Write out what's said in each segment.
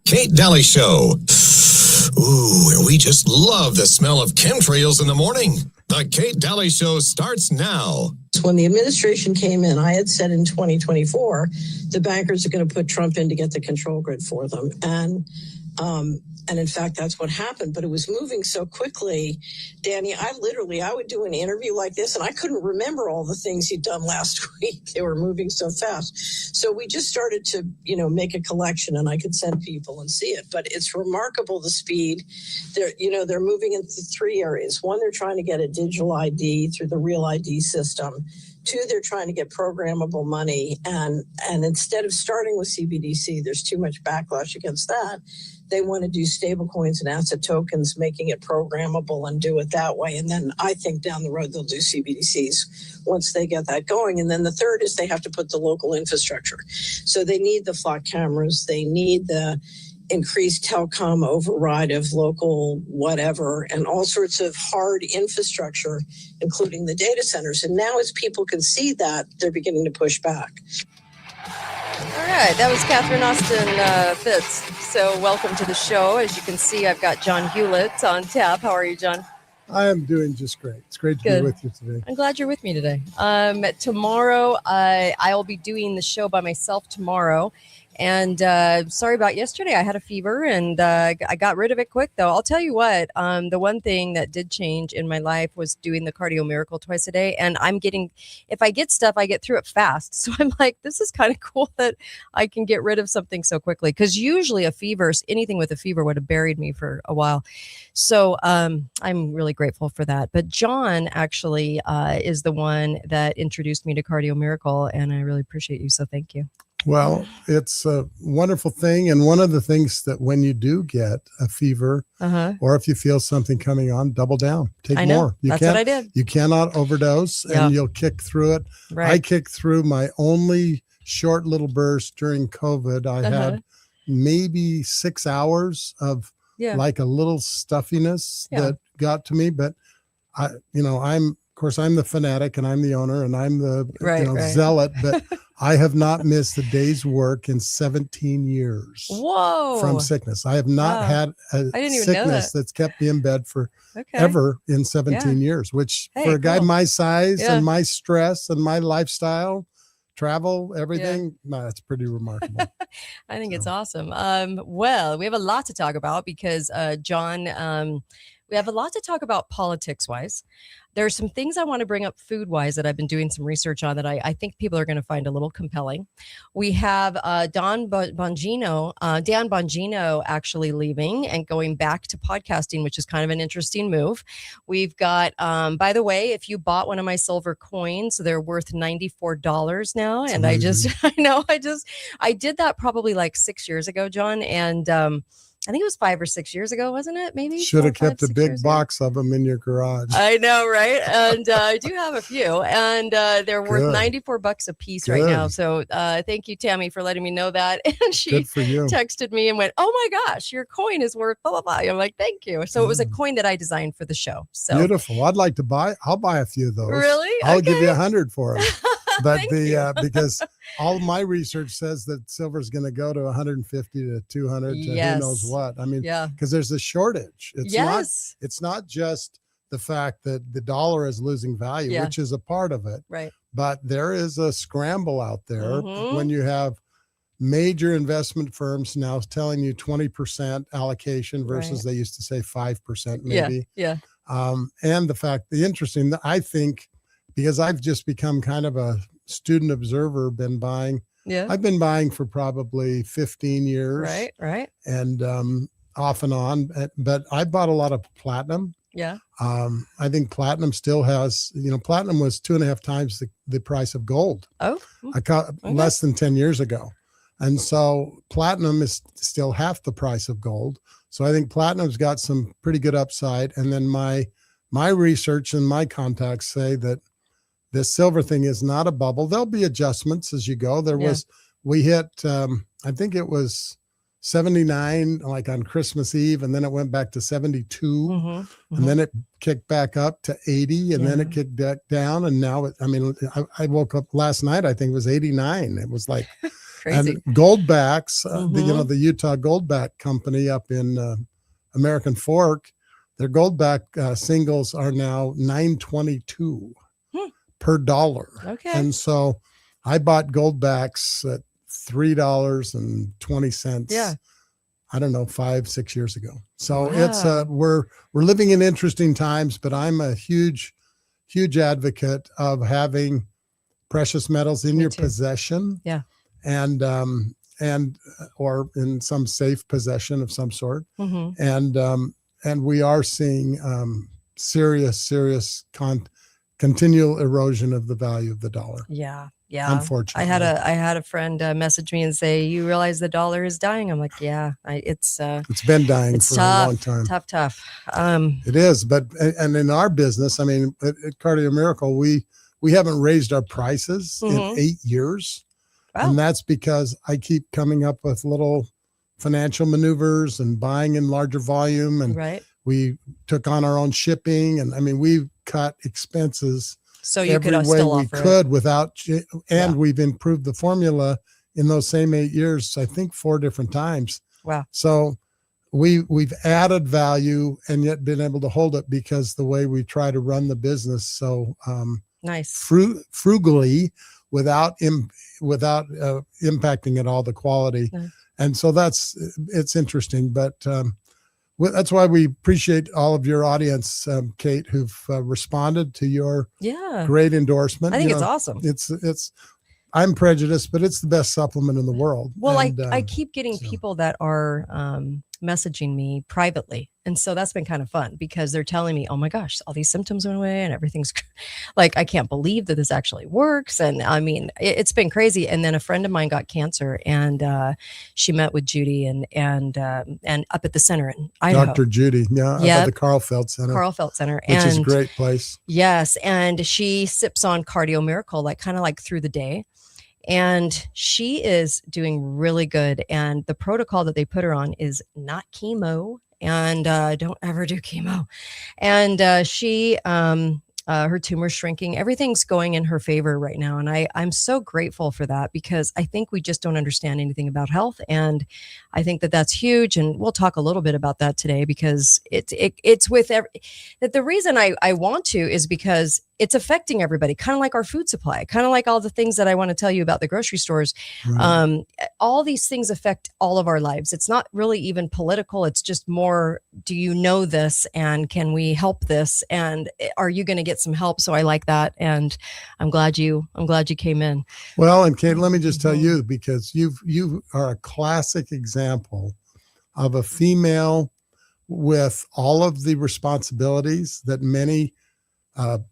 Kate Daly Show. Ooh, and we just love the smell of chemtrails in the morning. The Kate Daly Show starts now. When the administration came in, I had said in 2024, the bankers are going to put Trump in to get the control grid for them. And in fact, that's what happened. But it was moving so quickly, Danny, I would do an interview like this, and I couldn't remember all the things he'd done last week. They were moving so fast. So we just started to, make a collection, and I could send people and see it. But it's remarkable the speed. They're moving into three areas. One, they're trying to get a digital ID through the Real ID system. Two, they're trying to get programmable money. And instead of starting with CBDC, there's too much backlash against that. They want to do stable coins and asset tokens, making it programmable and do it that way. And then I think down the road, they'll do CBDCs once they get that going. And then the third is they have to put the local infrastructure. So they need the flock cameras. They need the increased telecom override of local whatever and all sorts of hard infrastructure, including the data centers. And now as people can see that, they're beginning to push back. All right, that was Catherine Austin Fitz. So welcome to the show. As you can see, I've got John Hewlett on tap. How are you, John? I am doing just great. It's great to be with you today. I'm glad you're with me today. Tomorrow, I'll be doing the show by myself tomorrow. And sorry about yesterday. I had a fever and I got rid of it quick, though. I'll tell you what, the one thing that did change in my life was doing the cardio miracle twice a day. And if I get stuff, I get through it fast. So I'm like, this is kind of cool that I can get rid of something so quickly. Because usually anything with a fever would have buried me for a while. So I'm really grateful for that. But John actually is the one that introduced me to Cardio Miracle. And I really appreciate you. So thank you. Well, it's a wonderful thing. And one of the things that when you do get a fever or if you feel something coming on, double down, take more. That's what I did. You cannot overdose and you'll kick through it. Right. I kicked through my only short little burst during COVID. I had maybe 6 hours of like a little stuffiness that got to me. But I'm the fanatic and I'm the owner and I'm the zealot, but I have not missed a day's work in 17 years. Whoa! From sickness. I have not had a sickness that's kept me in bed for ever in 17 years, which for a guy my size and my stress and my lifestyle, travel, everything, that's pretty remarkable. I think it's awesome. Well, we have a lot to talk about because John, we have a lot to talk about politics-wise. There are some things I want to bring up food-wise that I've been doing some research on that I think people are going to find a little compelling. We have Dan Bongino actually leaving and going back to podcasting, which is kind of an interesting move. We've got, by the way, if you bought one of my silver coins, they're worth $94 now. That's and amazing. I did that probably like 6 years ago, John. And I think it was 5 or 6 years ago, wasn't it? Maybe should have kept a big box of them in your garage. I know, right? And I do have a few, and they're worth $94 a piece right now. So thank you, Tammy, for letting me know that. And she texted me and went, "Oh my gosh, your coin is worth blah blah blah." I'm like, "Thank you." So it was a coin that I designed for the show. So beautiful. I'd like to buy. I'll buy a few of those. Really? I'll give you 100 for them. But because all my research says that silver is going to go to 150 to 200 to who knows what. I mean, because there's a shortage. It's not just the fact that the dollar is losing value, which is a part of it. Right. But there is a scramble out there when you have major investment firms now telling you 20% allocation versus they used to say 5% maybe. Yeah. And the interesting, I think, because I've just become kind of a student observer, been buying. Yeah. I've been buying for probably 15 years. Right. And off and on. But I bought a lot of platinum. Yeah. I think platinum still has, platinum was 2.5 times the price of gold. Oh. I caught less than 10 years ago. And so platinum is still half the price of gold. So I think platinum's got some pretty good upside. And then my research and my contacts say that this silver thing is not a bubble. There'll be adjustments as you go. We hit, I think it was 79 like on Christmas Eve, and then it went back to 72, and then it kicked back up to 80, and then it kicked back down, and now I woke up last night, I think it was 89. It was like, Crazy. And Goldbacks, Mhm. the Utah Goldback Company up in American Fork, their Goldback singles are now $9.22 Hmm. per dollar. Okay. And so I bought Goldbacks at $3.20. Yeah. I don't know, 5-6 years ago. So it's Wow. we're living in interesting times, but I'm a huge advocate of having precious metals in Me your too. possession, Yeah. and or in some safe possession of some sort. Hmm. And we are seeing serious continual erosion of the value of the dollar. Yeah. Yeah. Unfortunately, I had a friend message me and say, "You realize the dollar is dying?" I'm like, "Yeah, it's been dying it's for a long tough, time. tough." It is, but and in our business, I mean, at Cardio Miracle, we haven't raised our prices in Mhm. 8 years, Wow. and that's because I keep coming up with little financial maneuvers and buying in larger volume, and Right. we took on our own shipping, and I mean, we've cut expenses So you could every way still we offer it. could without, and Yeah. we've improved the formula in those same 8 years, I think 4 different times. Wow. So we've added value and yet been able to hold it because the way we try to run the business so Nice. frugally without impacting at all the quality. Nice. And so it's interesting, but that's why we appreciate all of your audience, Kate, who've responded to your Yeah. great endorsement. I think it's awesome. It's I'm prejudiced, but it's the best supplement in the world. Well, And, I keep getting so- people that are messaging me privately. And so that's been kind of fun because they're telling me, "Oh my gosh, all these symptoms went away and everything's like, I can't believe that this actually works." And I mean, it's been crazy. And then a friend of mine got cancer and she met with Judy and up at the center in Idaho. Dr. Judy, up at the Carl Feld Center. Carl Felt Center. Which is a great place. Yes. And she sips on Cardio Miracle, like kind of like through the day. And she is doing really good. And the protocol that they put her on is not chemo. And don't ever do chemo. And she, her tumor's shrinking. Everything's going in her favor right now. And I'm so grateful for that because I think we just don't understand anything about health. And I think that that's huge. And we'll talk a little bit about that today because it's with that. The reason I want to is because it's affecting everybody, kind of like our food supply, kind of like all the things that I want to tell you about the grocery stores. Right. All these things affect all of our lives. It's not really even political. It's just more, do you know this? And can we help this? And are you going to get some help? So I like that. And I'm glad you came in. Well, and Kate, let me just tell you, because you are a classic example of a female with all of the responsibilities that many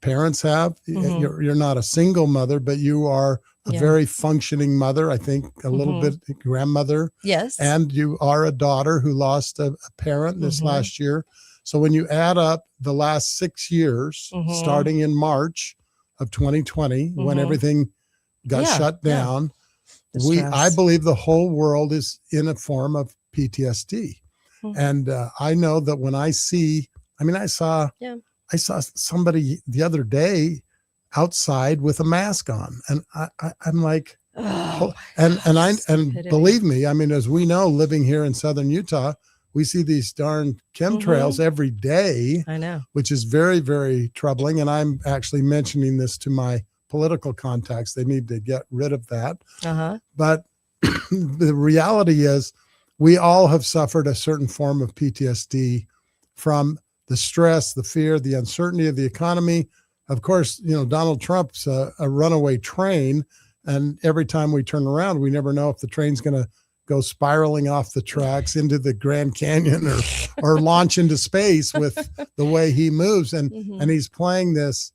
parents have. You're not a single mother, but you are a very functioning mother. I think a little bit grandmother. Yes. And you are a daughter who lost a parent this last year. So when you add up the last 6 years, starting in March of 2020, when everything got shut down, I believe the whole world is in a form of PTSD. And I know that when I saw somebody the other day outside with a mask on, and I'm like, and believe me, I mean, as we know, living here in Southern Utah, we see these darn chemtrails every day. I know, which is very, very troubling. And I'm actually mentioning this to my political contacts. They need to get rid of that. But the reality is, we all have suffered a certain form of PTSD from the stress, the fear, the uncertainty of the economy. Of course, Donald Trump's a runaway train. And every time we turn around, we never know if the train's going to go spiraling off the tracks into the Grand Canyon or launch into space with the way he moves. And he's playing this,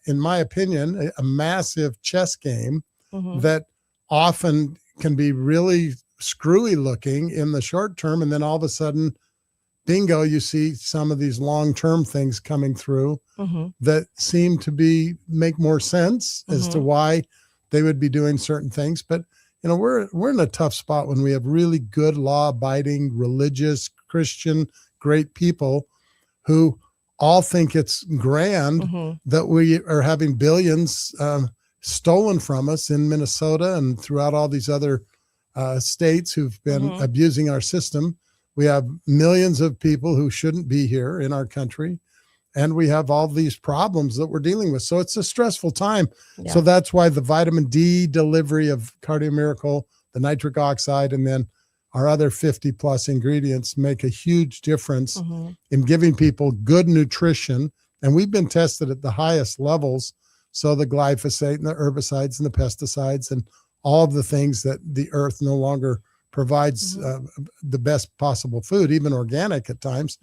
in my opinion, a massive chess game that often can be really screwy looking in the short term. And then all of a sudden, bingo, you see some of these long-term things coming through that seem to make more sense as to why they would be doing certain things. But we're in a tough spot when we have really good, law-abiding, religious, Christian, great people who all think it's grand that we are having billions stolen from us in Minnesota and throughout all these other states who've been abusing our system. We have millions of people who shouldn't be here in our country. And we have all these problems that we're dealing with. So it's a stressful time. Yeah. So that's why the vitamin D delivery of Cardio Miracle, the nitric oxide, and then our other 50 plus ingredients make a huge difference in giving people good nutrition. And we've been tested at the highest levels. So the glyphosate and the herbicides and the pesticides and all of the things that the earth no longer provides the best possible food, even organic at times.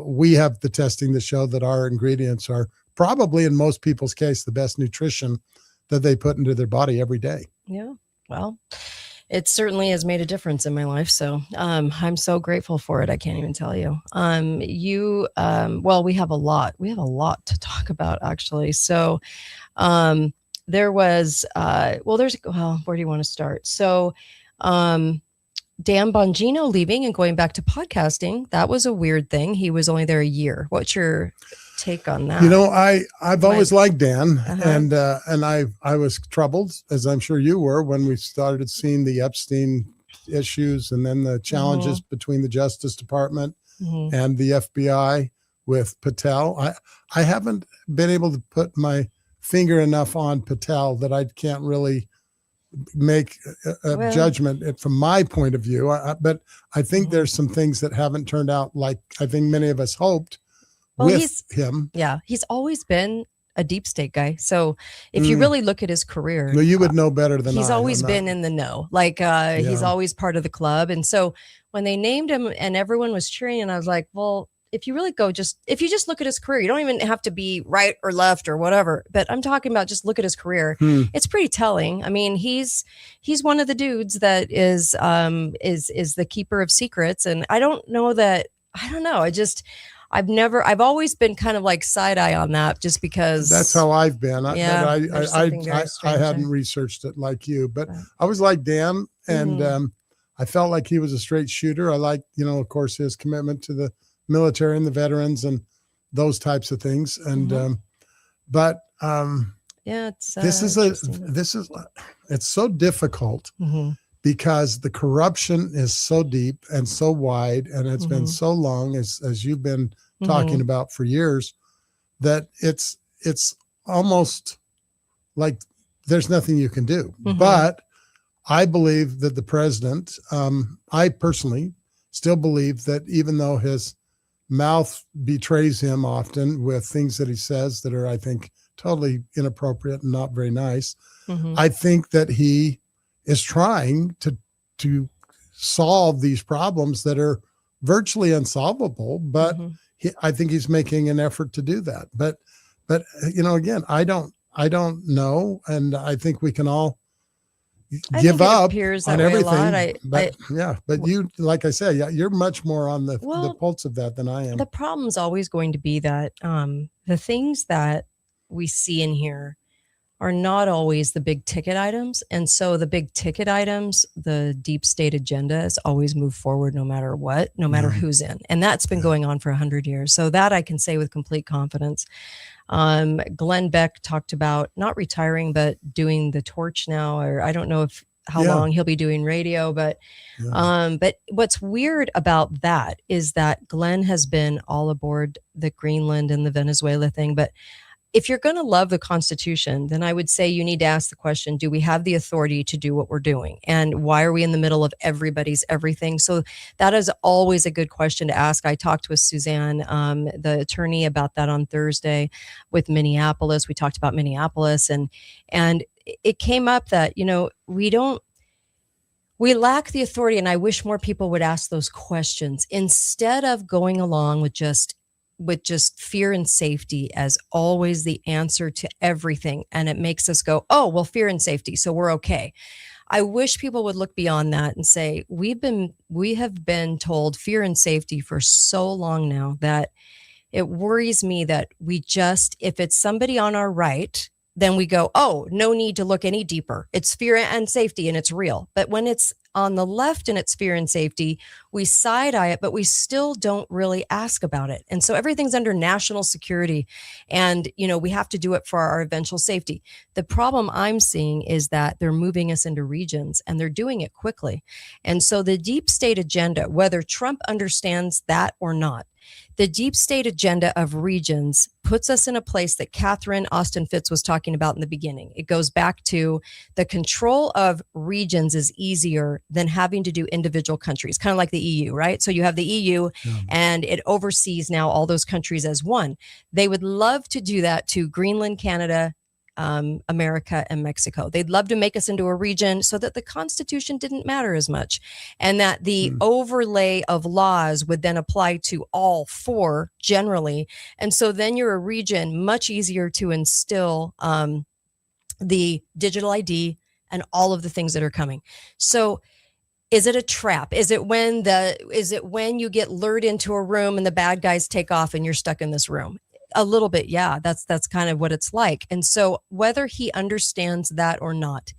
We have the testing to show that our ingredients are probably, in most people's case, the best nutrition that they put into their body every day. Yeah. Well, it certainly has made a difference in my life. So I'm so grateful for it. I can't even tell you. Well, we have a lot. We have a lot to talk about, actually. So there was, where do you want to start? So Dan Bongino leaving and going back to podcasting. That was a weird thing. He was only there a year. What's your take on that? You know, I've always liked Dan, and I was troubled, as I'm sure you were, when we started seeing the Epstein issues and then the challenges between the Justice Department and the FBI with Patel. I haven't been able to put my finger enough on Patel that I can't really make a judgment from my point of view. But I think there's some things that haven't turned out like I think many of us hoped with him. Yeah, he's always been a deep state guy. So if you really look at his career, well, you would know better than he's always been in the know. Like he's always part of the club. And so when they named him and everyone was cheering, and I was like, well, if you really if you just look at his career, you don't even have to be right or left or whatever, but I'm talking about just look at his career. It's pretty telling. I mean, he's one of the dudes that is the keeper of secrets. And I don't know. I've always been kind of like side eye on that just because that's how I've been. I hadn't researched it like you, but I was like Dan, and I felt like he was a straight shooter. I liked, of course, his commitment to the military and the veterans and those types of things. And, it's so difficult because the corruption is so deep and so wide, and it's been so long, as you've been talking about for years, that it's almost like there's nothing you can do. But I believe that the president, I personally still believe that even though his mouth betrays him often with things that he says that are, I think, totally inappropriate and not very nice, I think that he is trying to solve these problems that are virtually unsolvable, but I think he's making an effort to do that. But again, I don't know, and I think we can all give up on everything. But you, like I said, you're much more on the pulse of that than I am. The problem's always going to be that the things that we see in here are not always the big ticket items. And so the big ticket items, the deep state agenda has always moved forward no matter what, no matter who's in. And that's been going on for 100 years. So that I can say with complete confidence. Glenn Beck talked about not retiring, but doing the torch now, or I don't know how long he'll be doing radio, but what's weird about that is that Glenn has been all aboard the Greenland and the Venezuela thing. But if you're going to love the Constitution, then I would say you need to ask the question, do we have the authority to do what we're doing? And why are we in the middle of everybody's everything? So that is always a good question to ask. I talked with Suzanne, the attorney, about that on Thursday with Minneapolis. We talked about Minneapolis, and it came up that, we lack the authority. And I wish more people would ask those questions instead of going along with just fear and safety as always the answer to everything. And it makes us go, oh, well, fear and safety, so we're okay. I wish people would look beyond that and say, we have been told fear and safety for so long now that it worries me that if it's somebody on our right, then we go, oh, no need to look any deeper. It's fear and safety and it's real. But when it's on the left and it's fear and safety, we side eye it, but we still don't really ask about it. And so everything's under national security. And, we have to do it for our eventual safety. The problem I'm seeing is that they're moving us into regions and they're doing it quickly. And so the deep state agenda, whether Trump understands that or not, the deep state agenda of regions puts us in a place that Catherine Austin Fitts was talking about in the beginning. It goes back to the control of regions is easier than having to do individual countries, kind of like the EU, right? So you have the EU and it oversees now all those countries as one. They would love to do that to Greenland, Canada, America, and Mexico. They'd love to make us into a region so that the Constitution didn't matter as much, and that the overlay of laws would then apply to all four generally. And so then you're a region much easier to instill the digital ID and all of the things that are coming. So is it a trap? Is it when you get lured into a room and the bad guys take off and you're stuck in this room? A little bit, yeah, that's kind of what it's like. And so whether he understands that or not,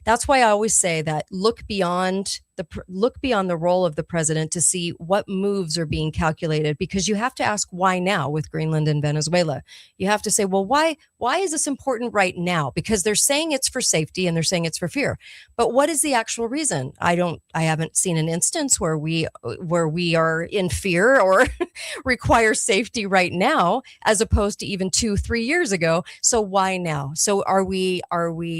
that's why I always say that look beyond the role of the president to see what moves are being calculated, because you have to ask why now with Greenland and Venezuela. You have to say, well, why is this important right now? Because they're saying it's for safety and they're saying it's for fear. But what is the actual reason? I haven't seen an instance where we are in fear or require safety right now, as opposed to even 2-3 years ago. So why now? So are we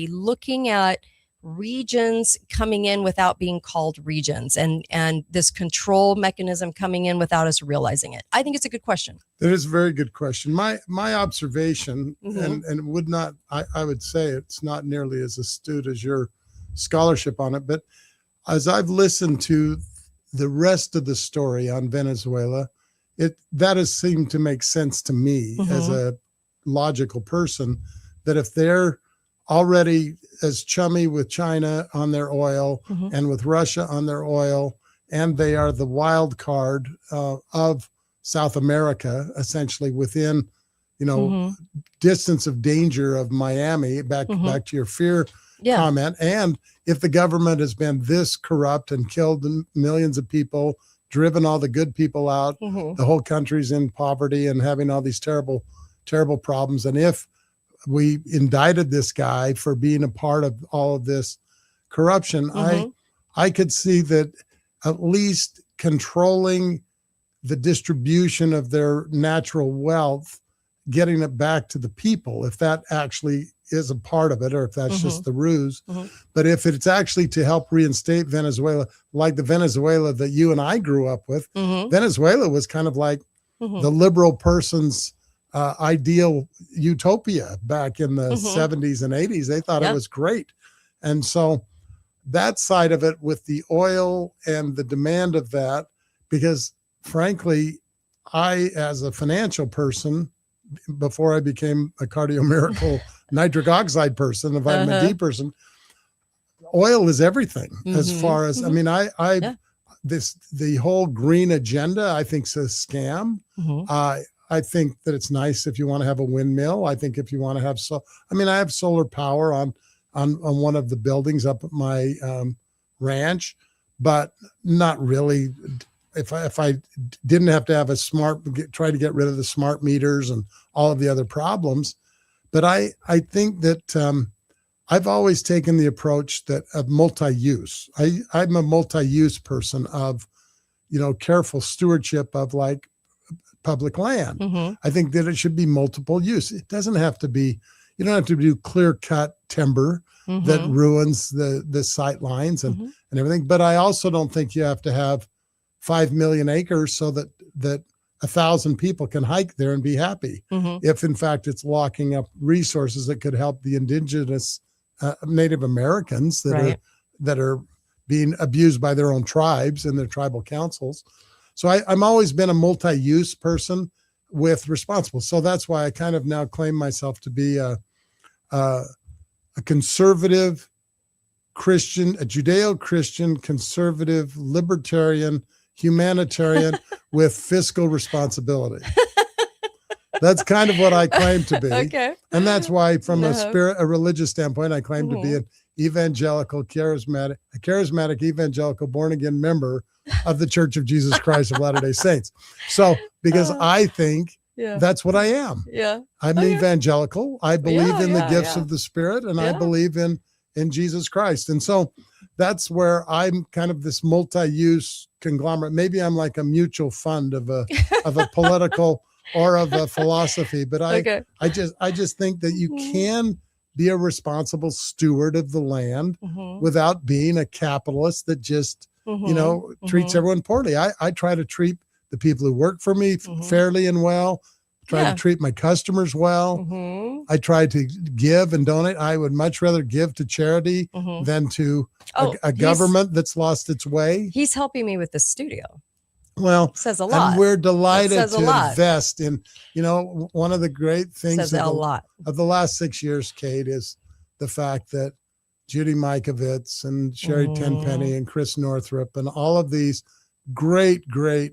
looking at regions coming in without being called regions, and this control mechanism coming in without us realizing it? I think it's a good question. That is a very good question. My observation, and would not, I would say it's not nearly as astute as your scholarship on it, but as I've listened to the rest of the story on Venezuela, that has seemed to make sense to me as a logical person, that if they're already as chummy with China on their oil and with Russia on their oil, and they are the wild card of South America, essentially within, distance of danger of Miami, back to your fear comment. And if the government has been this corrupt and killed millions of people, driven all the good people out, the whole country's in poverty and having all these terrible, terrible problems. And if we indicted this guy for being a part of all of this corruption, I could see that at least controlling the distribution of their natural wealth, getting it back to the people, if that actually is a part of it, or if that's just the ruse. But if it's actually to help reinstate Venezuela, like the Venezuela that you and I grew up with, Venezuela was kind of like the liberal person's ideal utopia back in the 70s and 80s. They thought it was great. And so that side of it with the oil and the demand of that, because frankly, I, as a financial person, before I became a cardio-miracle nitric oxide person, a vitamin D person, oil is everything as far as, I mean, the whole green agenda, I think, is a scam. I think that it's nice if you want to have a windmill. I think if you want to have I have solar power on one of the buildings up at my ranch, but not really. If I didn't have to have try to get rid of the smart meters and all of the other problems. But I think that I've always taken the approach of multi-use. I'm a multi-use person of, careful stewardship of like public land. I think that it should be multiple use. It doesn't have to be, you don't have to do clear cut timber that ruins the sight lines and everything. But I also don't think you have to have 5 million acres so that 1,000 people can hike there and be happy. If in fact it's locking up resources that could help the indigenous Native Americans that are being abused by their own tribes and their tribal councils. So I'm always been a multi-use person with responsible. So that's why I kind of now claim myself to be a conservative Christian, a Judeo-Christian, conservative, libertarian, humanitarian with fiscal responsibility. That's kind of what I claim to be. Okay. And that's why, from Uh-huh. a religious standpoint, I claim to be an evangelical, charismatic evangelical born again member of the Church of Jesus Christ of Latter-day Saints. So, because I think Yeah. that's what I am. Yeah. I'm Okay. evangelical. I believe in the gifts yeah. of the Spirit, and I Yeah. believe in Jesus Christ. And so that's where I'm kind of this multi-use conglomerate. Maybe I'm like a mutual fund of a political or of a philosophy, but Okay. I just think that you can be a responsible steward of the land without being a capitalist that just treats everyone poorly. I try to treat the people who work for me fairly and well, try to treat my customers well. I try to give and donate. I would much rather give to charity than to a government that's lost its way. He's helping me with the studio. Well, Says a lot. and we're delighted says a to lot. invest in, one of the great things Says a lot. of the last 6 years, Kate, is the fact that Judy Mikovits and Sherry Tenpenny and Chris Northrup and all of these great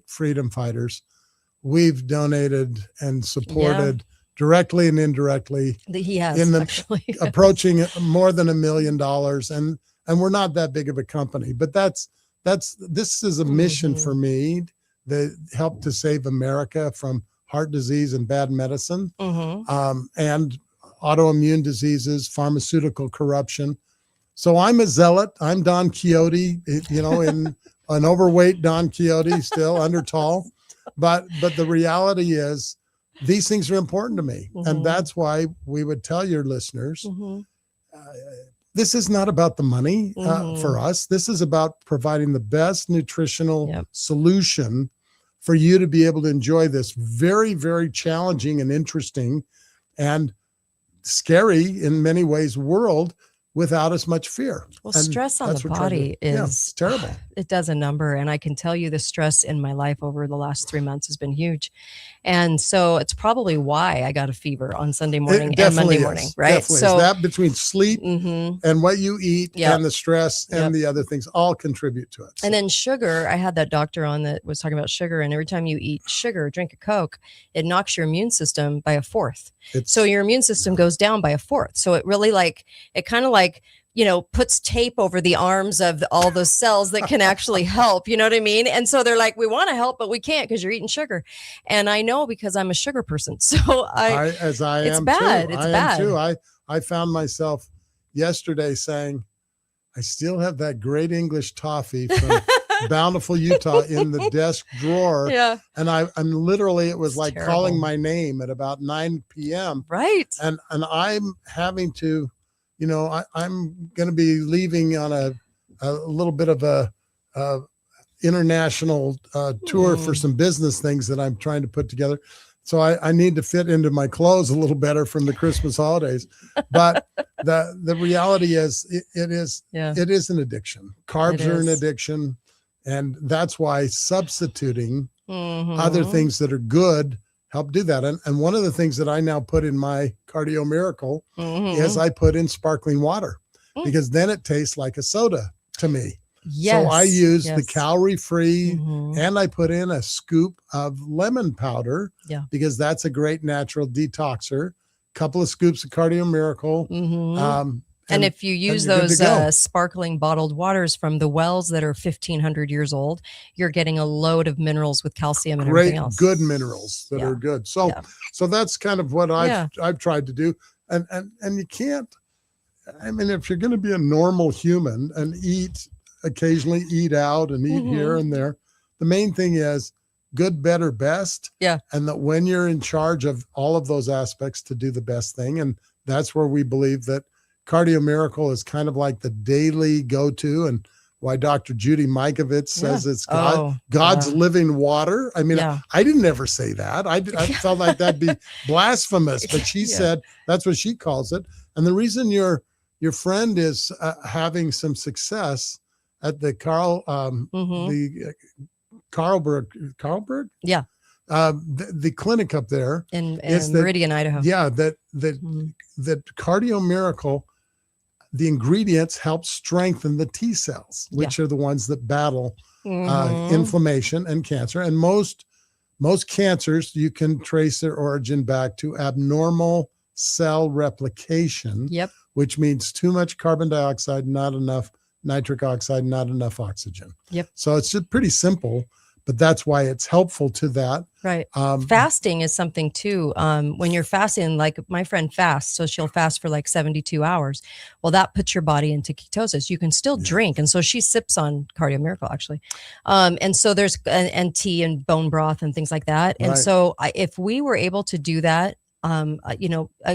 freedom fighters, we've donated and supported directly and indirectly. He has actually approaching more than $1 million, and we're not that big of a company, but this is a mission for me that help to save America from heart disease and bad medicine, and autoimmune diseases, pharmaceutical corruption. So I'm a zealot. I'm Don Quixote, in an overweight Don Quixote, still under tall. But the reality is these things are important to me. And that's why we would tell your listeners, this is not about the money for us. This is about providing the best nutritional solution for you to be able to enjoy this very, very challenging and interesting and scary in many ways world without as much fear. Well, stress on the body it's terrible. It does a number. And I can tell you the stress in my life over the last 3 months has been huge. And so it's probably why I got a fever on Sunday morning and Monday morning, right? Definitely. So that between sleep and what you eat and the stress and the other things all contribute to it. So. And then sugar, I had that doctor on that was talking about sugar. And every time you eat sugar, drink a Coke, it knocks your immune system by 1/4. So your immune system goes down by 1/4. So it really puts tape over the arms of all those cells that can actually help. You know what I mean? And so they're like, we want to help, but we can't because you're eating sugar. And I know because I'm a sugar person. So it's bad. It's bad. Too. I found myself yesterday saying, I still have that great English toffee from Bountiful, Utah in the desk drawer. Yeah. And I'm literally, it was It's like terrible. calling my name at about 9 p.m. Right. And I'm having to, I'm going to be leaving on a little bit of a international tour for some business things that I'm trying to put together. So I need to fit into my clothes a little better from the Christmas holidays. But the reality is it is an addiction. Carbs are an addiction. And that's why substituting other things that are good help do that. And one of the things that I now put in my Cardio Miracle is I put in sparkling water because then it tastes like a soda to me. Yes. So I use the calorie-free and I put in a scoop of lemon powder because that's a great natural detoxer. Couple of scoops of Cardio Miracle. And if you use those sparkling bottled waters from the wells that are 1,500 years old, you're getting a load of minerals with calcium and everything else. Good minerals that are good. So that's kind of what I've tried to do. And you can't, if you're going to be a normal human and occasionally eat out and eat here and there, the main thing is good, better, best. Yeah. And that when you're in charge of all of those aspects to do the best thing. And that's where we believe that Cardio Miracle is kind of like the daily go-to, and why Dr. Judy Mikovits says it's God's living water. I didn't ever say that. I felt like that'd be blasphemous, but she said that's what she calls it. And the reason your friend is having some success at the Carlberg, the clinic up there in Meridian, Idaho. Yeah, that Cardio Miracle, the ingredients help strengthen the T cells, which are the ones that battle inflammation and cancer. And most most cancers, you can trace their origin back to abnormal cell replication, Yep. which means too much carbon dioxide, not enough nitric oxide, not enough oxygen. Yep. So it's just pretty simple, but that's why it's helpful to that. Right. Fasting is something too. When you're fasting, like my friend fasts, so she'll fast for like 72 hours. Well, that puts your body into ketosis. You can still drink. And so she sips on Cardio Miracle actually. And so there's, and tea and bone broth and things like that. And Right. so if we were able to do that,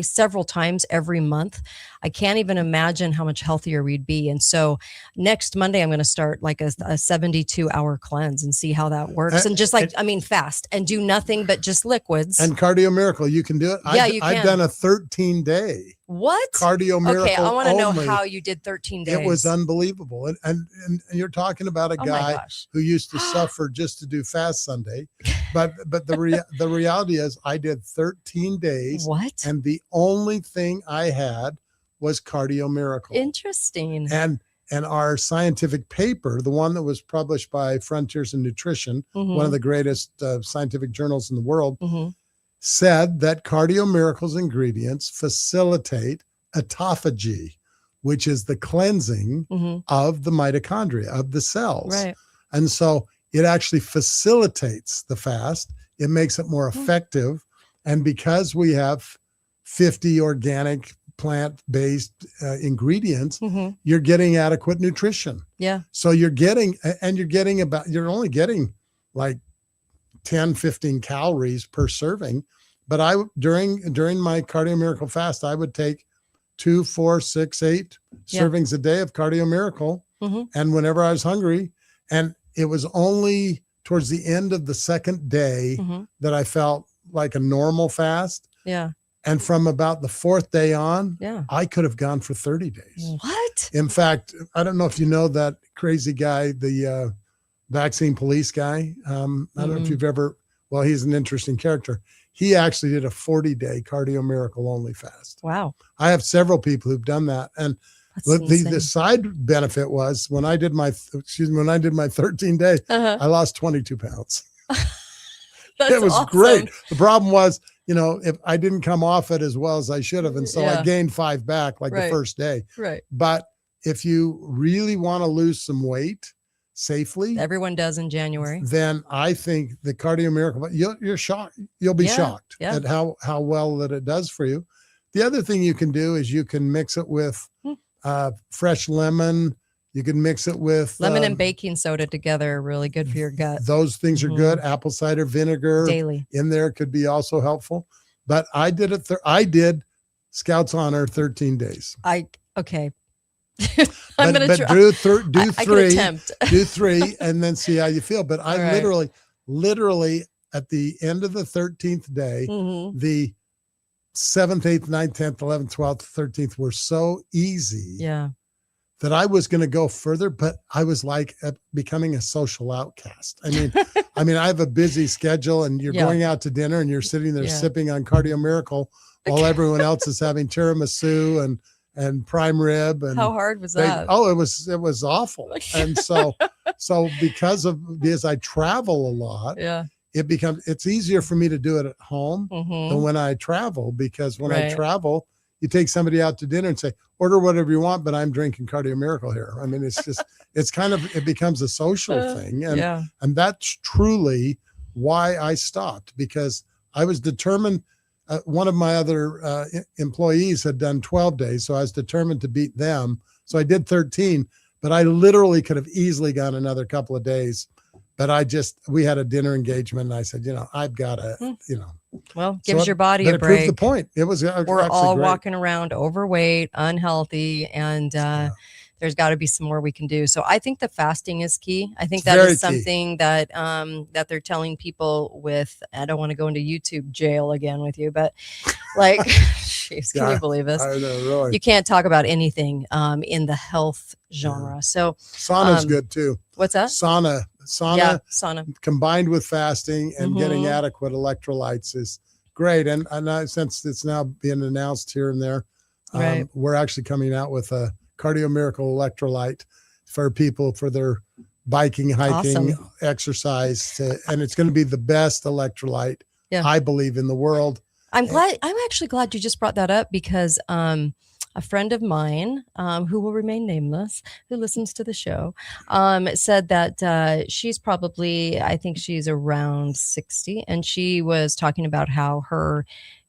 several times every month, I can't even imagine how much healthier we'd be. And so next Monday, I'm going to start like a 72-hour cleanse and see how that works. And just fast and do nothing but just liquids. And Cardio Miracle, you can do it. Yeah, you can. I've done a 13-day What? Cardio Miracle. Okay, I want to know only. how you did 13 days. It was unbelievable. And you're talking about a guy who used to suffer just to do fast Sunday. But the reality is I did 13 days. What? And the only thing I had was Cardio Miracle. Interesting. And our scientific paper, the one that was published by Frontiers in Nutrition, one of the greatest scientific journals in the world, said that Cardio Miracle's ingredients facilitate autophagy, which is the cleansing of the mitochondria, of the cells. Right. And so it actually facilitates the fast. It makes it more effective. And because we have 50 organic plant-based ingredients, you're getting adequate nutrition. Yeah. So you're only getting like 10, 15 calories per serving. But during my Cardio Miracle fast, I would take 2, 4, 6, 8 servings a day of Cardio Miracle. And whenever I was hungry, and it was only towards the end of the second day that I felt like a normal fast. Yeah. And from about the fourth day on, I could have gone for 30 days. What? In fact, I don't know if you know that crazy guy, the vaccine police guy. I don't know if you've ever, well, he's an interesting character. He actually did a 40-day Cardio Miracle only fast. Wow. I have several people who've done that. And the side benefit was when I did my 13 day, I lost 22 pounds. It was great. The problem was, if I didn't come off it as well as I should have. And so I gained 5 back like the first day. Right. But if you really want to lose some weight safely, everyone does in January, then I think the Cardio Miracle, you're shocked. You'll be shocked at how well that it does for you. The other thing you can do is you can mix it with fresh lemon. You can mix it with lemon and baking soda together are really good for your gut. Those things are good. Apple cider vinegar daily in there could be also helpful. But I did it. I did Scouts Honor 13 days. Okay. I'm going to try. Do 3, do 3, and then see how you feel. But I literally at the end of the 13th day, the 7th, 8th, 9th, 10th, 11th, 12th, 13th were so easy. Yeah. That I was going to go further, but I was like becoming a social outcast. I mean, I have a busy schedule, and you're going out to dinner, and you're sitting there sipping on Cardio Miracle while everyone else is having tiramisu and prime rib. And how hard was that? It was awful. And so because I travel a lot, it's easier for me to do it at home than when I travel, because when I travel, you take somebody out to dinner and say, order whatever you want, but I'm drinking Cardio Miracle here. I mean, it's just, it becomes a social thing. And that's truly why I stopped, because I was determined. One of my other employees had done 12 days. So I was determined to beat them. So I did 13, but I literally could have easily gone another couple of days. But we had a dinner engagement, and I said, I've got to, Well, gives your body a break. It proved the point. It was we're all walking around overweight, unhealthy, and there's got to be some more we can do. So I think the fasting is key. I think that is something that that they're telling people with. I don't want to go into YouTube jail again with you, but like, jeez, can you believe this? I know, really. You can't talk about anything in the health genre. So sauna's good too. What's that? Sauna combined with fasting and getting adequate electrolytes is great. And since it's now being announced here and there, we're actually coming out with a Cardio Miracle electrolyte for people for their biking, hiking, Awesome. exercise, and it's going to be the best electrolyte, I believe, in the world. I'm actually glad you just brought that up because a friend of mine who will remain nameless, who listens to the show, said that she's probably, I think she's around 60, and she was talking about how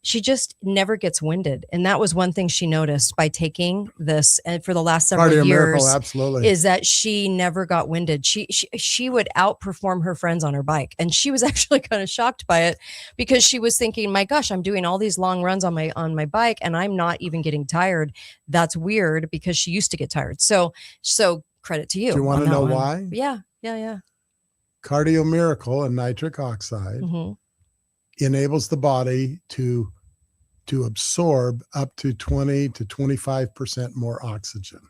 she just never gets winded. And that was one thing she noticed by taking this and for the last several Cardio years, miracle, absolutely, is that she never got winded. She would outperform her friends on her bike. And she was actually kind of shocked by it because she was thinking, my gosh, I'm doing all these long runs on my bike and I'm not even getting tired. That's weird because she used to get tired. So credit to you. Do you want to know one. why? Yeah. Cardio miracle and nitric oxide enables the body to absorb up to 20 to 25% more oxygen.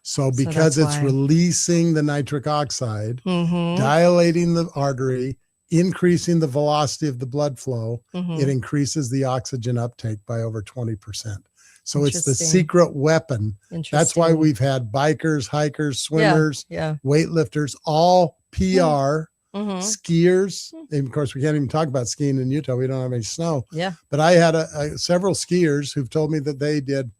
So because it's releasing the nitric oxide, dilating the artery, increasing the velocity of the blood flow, it increases the oxygen uptake by over 20%. So it's the secret weapon. That's why we've had bikers, hikers, swimmers, weightlifters, all PR, skiers. And of course, we can't even talk about skiing in Utah. We don't have any snow. Yeah. But I had several skiers who've told me that they did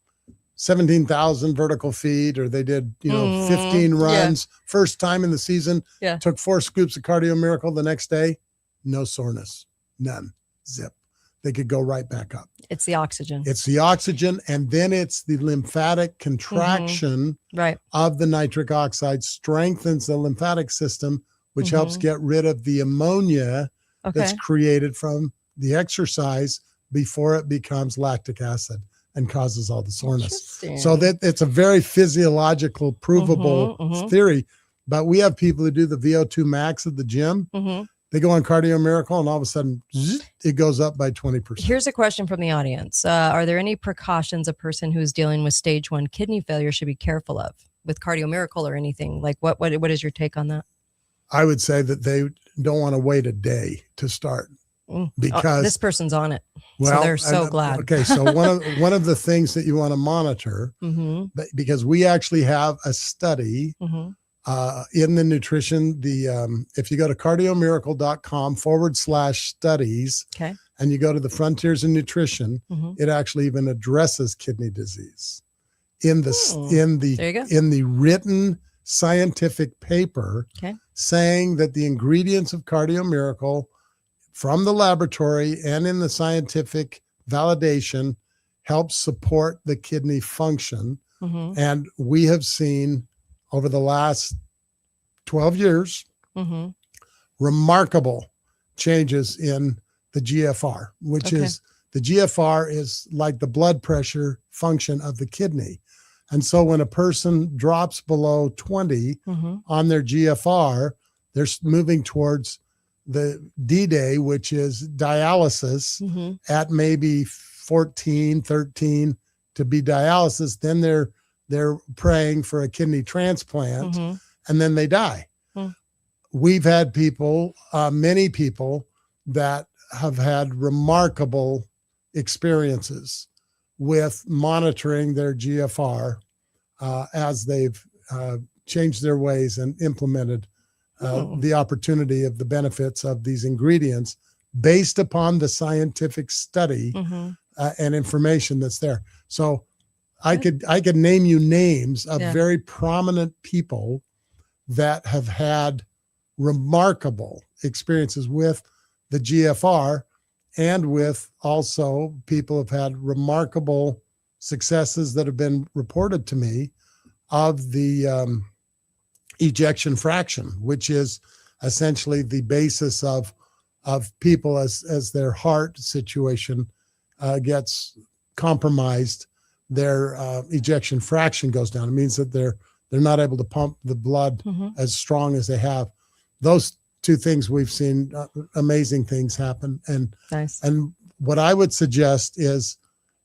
17,000 vertical feet, or they did, 15 runs. First time in the season, took 4 scoops of Cardio Miracle the next day. No soreness, none, zip. They could go right back up. It's the oxygen. It's the oxygen. And then it's the lymphatic contraction of the nitric oxide strengthens the lymphatic system, which helps get rid of the ammonia that's created from the exercise before it becomes lactic acid and causes all the soreness. So that it's a very physiological, provable theory. But we have people who do the VO2 max at the gym. They go on Cardio Miracle and all of a sudden it goes up by 20%. Here's a question from the audience. Are there any precautions a person who's dealing with stage 1 kidney failure should be careful of with Cardio Miracle or anything? Like what is your take on that? I would say that they don't want to wait a day to start because this person's on it. So they're so glad. Okay. So one of the things that you want to monitor, because we actually have a study in the nutrition, if you go to cardiomiracle.com/studies and you go to the frontiers in nutrition, it actually even addresses kidney disease in the written scientific paper saying that the ingredients of Cardio Miracle from the laboratory and in the scientific validation help support the kidney function. And we have seen over the last 12 years, remarkable changes in the GFR, which is the GFR is like the blood pressure function of the kidney. And so when a person drops below 20 on their GFR, they're moving towards the D-Day, which is dialysis at maybe 14, 13 to be dialysis. Then they're praying for a kidney transplant and then they die. We've had people, many people that have had remarkable experiences with monitoring their GFR as they've changed their ways and implemented the opportunity of the benefits of these ingredients based upon the scientific study and information that's there. So I could name you names of very prominent people that have had remarkable experiences with the GFR, and with also people have had remarkable successes that have been reported to me of the ejection fraction, which is essentially the basis of people as their heart situation gets compromised, their ejection fraction goes down. It means that they're not able to pump the blood as strong as they have. Those two things we've seen amazing things happen. And and what I would suggest is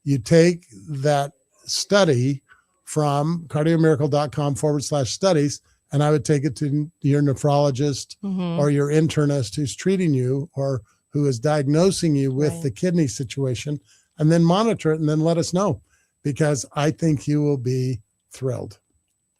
you take that study from cardiomiracle.com/studies, and I would take it to your nephrologist or your internist who's treating you or who is diagnosing you with the kidney situation, and then monitor it and then let us know, because I think you will be thrilled.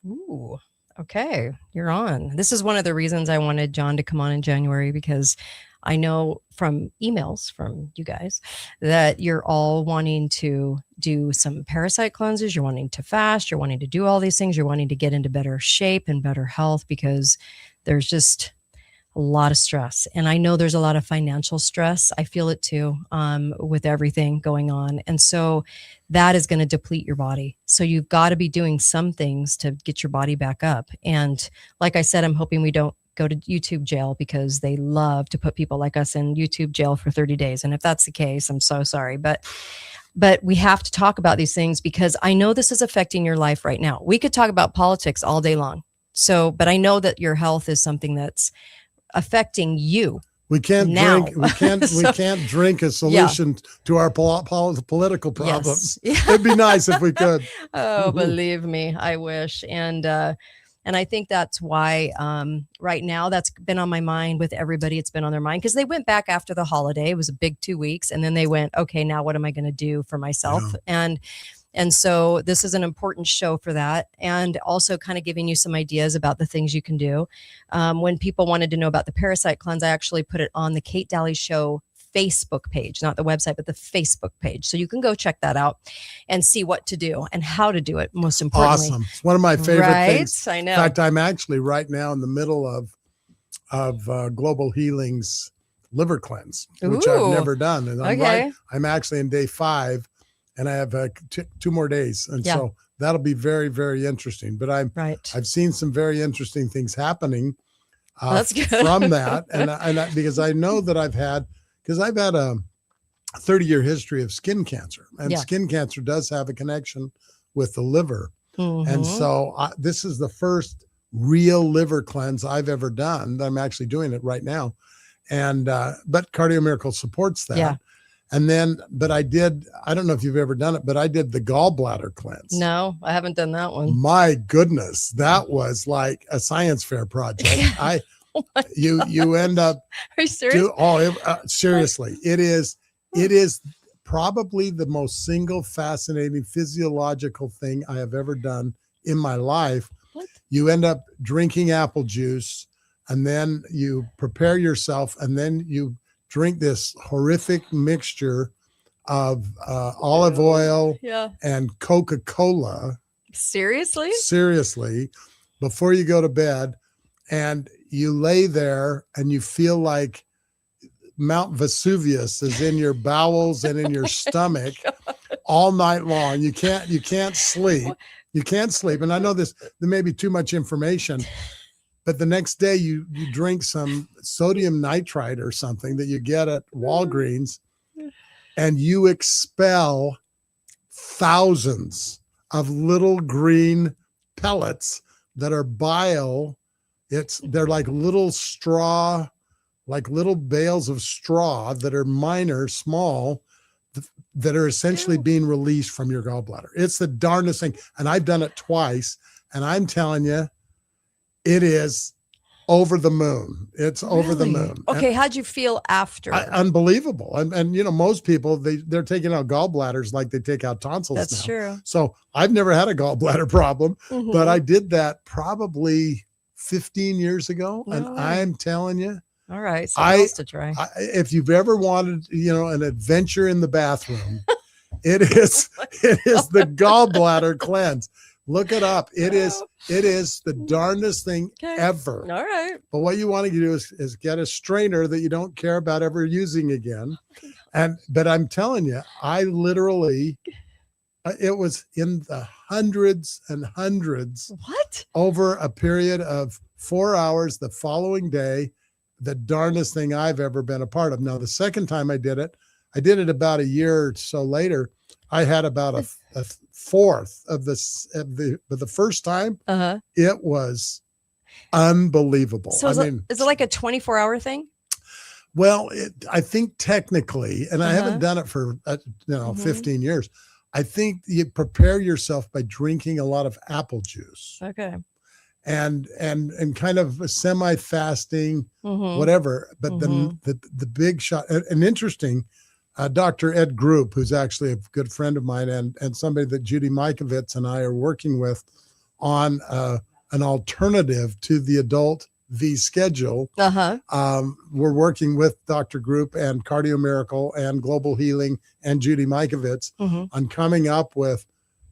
Ooh, Okay, you're on. This is one of the reasons I wanted John to come on in January, because I know from emails from you guys that you're all wanting to do some parasite cleanses. You're wanting to fast. You're wanting to do all these things. You're wanting to get into better shape and better health, because there's just a lot of stress. And I know there's a lot of financial stress. I feel it too, with everything going on. And so that is going to deplete your body. So you've got to be doing some things to get your body back up. And like I said, I'm hoping we don't go to YouTube jail, because they love to put people like us in YouTube jail for 30 days. And if that's the case, I'm so sorry. But we have to talk about these things, because I know this is affecting your life right now. We could talk about politics all day long. So, but I know that your health is something that's affecting you. We can't now. drink. We can't. So, we can't drink a solution to our political problems. Yes. It'd be nice if we could. Oh, believe me, I wish. And I think that's why right now that's been on my mind with everybody. It's been on their mind, because they went back after the holiday. It was a big 2 weeks, and then they went, okay, now what am I going to do for myself? Yeah. And so this is an important show for that, and also kind of giving you some ideas about the things you can do. When people wanted to know about the parasite cleanse, I actually put it on the Kate Daly Show Facebook page, not the website, but the Facebook page. So you can go check that out and see what to do and how to do it, most importantly. Awesome. It's one of my favorite things. I know. In fact, I'm actually right now in the middle of Global Healing's liver cleanse, which I've never done. And I'm actually in day 5. And I have 2 more days. And so that'll be very, very interesting. But I've seen some very interesting things happening That's good. from that. And because I know that I've had a 30-year history of skin cancer. And skin cancer does have a connection with the liver. Mm-hmm. And so this is the first real liver cleanse I've ever done. I'm actually doing it right now. And but Cardio Miracle supports that. Yeah. And then, but I don't know if you've ever done it, but I did the gallbladder cleanse. No, I haven't done that one. My goodness, that was like a science fair project. You end up. Are you serious? Seriously, it is probably the most single fascinating physiological thing I have ever done in my life. What? You end up drinking apple juice, and then you prepare yourself, and then you drink this horrific mixture of olive oil and Coca-Cola. Seriously, before you go to bed, and you lay there and you feel like Mount Vesuvius is in your bowels and in your stomach all night long. You can't sleep. You can't sleep. And I know there may be too much information, but the next day you drink some sodium nitrite or something that you get at Walgreens, and you expel thousands of little green pellets that are bile. They're like little straw, like little bales of straw that are minor, small, that are essentially being released from your gallbladder. It's the darndest thing. And I've done it twice, and I'm telling you, it is over the moon. It's over the moon. Okay, how'd you feel after? Unbelievable. And most people, they're taking out gallbladders like they take out tonsils. That's true. So I've never had a gallbladder problem, but I did that probably 15 years ago. I'm telling you. All right, so else to try. If you've ever wanted, an adventure in the bathroom, it is the gallbladder cleanse. Look it up. It is the darndest thing ever. All right. But what you want to do is get a strainer that you don't care about ever using again. But I'm telling you, I literally, it was in the hundreds and hundreds. What? Over a period of 4 hours the following day, the darndest thing I've ever been a part of. Now, the second time I did it about a year or so later. I had about a fourth of this, but the first time it was unbelievable. So is it like a 24-hour thing? Well, I think technically, and I haven't done it for 15 years. I think you prepare yourself by drinking a lot of apple juice. Okay. And kind of semi-fasting, whatever. But the big shot, and interesting. Dr. Ed Group, who's actually a good friend of mine and somebody that Judy Mikovits and I are working with on an alternative to the adult V schedule. Uh-huh. We're working with Dr. Group and Cardio Miracle and Global Healing and Judy Mikovits on coming up with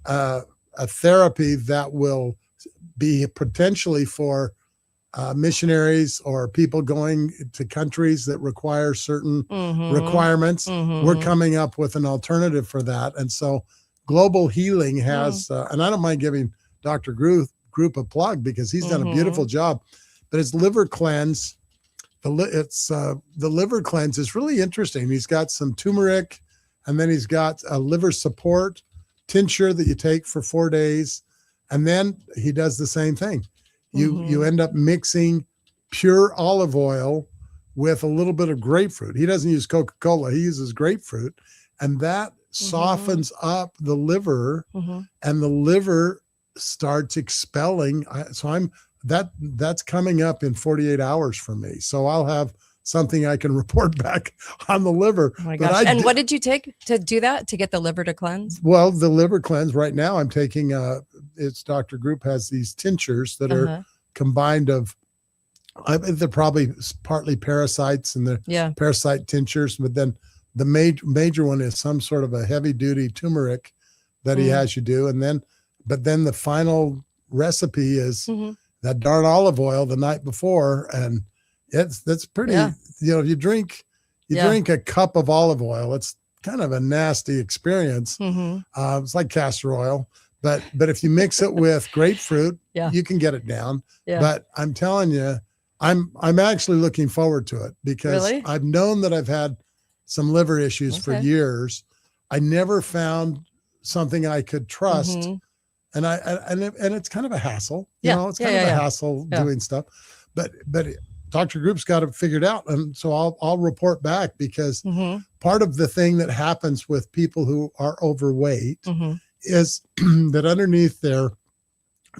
a therapy that will be potentially for missionaries or people going to countries that require certain requirements. We're coming up with an alternative for that. And so Global Healing has, and I don't mind giving Dr. Group a plug because he's done a beautiful job, but his liver cleanse, the liver cleanse is really interesting. He's got some turmeric, and then he's got a liver support tincture that you take for 4 days. And then he does the same thing. You end up mixing pure olive oil with a little bit of grapefruit. He doesn't use Coca-Cola. He uses grapefruit, and that softens up the liver, and the liver starts expelling. That's coming up in 48 hours for me. So I'll have something I can report back on the liver. Oh my gosh. And what did you take to do that, to get the liver to cleanse? Well, the liver cleanse right now, I'm taking, it's Dr. Group has these tinctures that are combined of, they're probably partly parasites and the parasite tinctures, but then the major one is some sort of a heavy duty turmeric that he has you do. But then the final recipe is that darn olive oil the night before. And that's pretty, if you drink a cup of olive oil, it's kind of a nasty experience. It's like castor oil, but if you mix it with grapefruit, you can get it down. But I'm telling you, I'm actually looking forward to it because I've known that I've had some liver issues for years. I never found something I could trust. And it's kind of a hassle, it's kind of a hassle doing stuff, but Dr. Group's got it figured out. And so I'll report back because part of the thing that happens with people who are overweight is that underneath their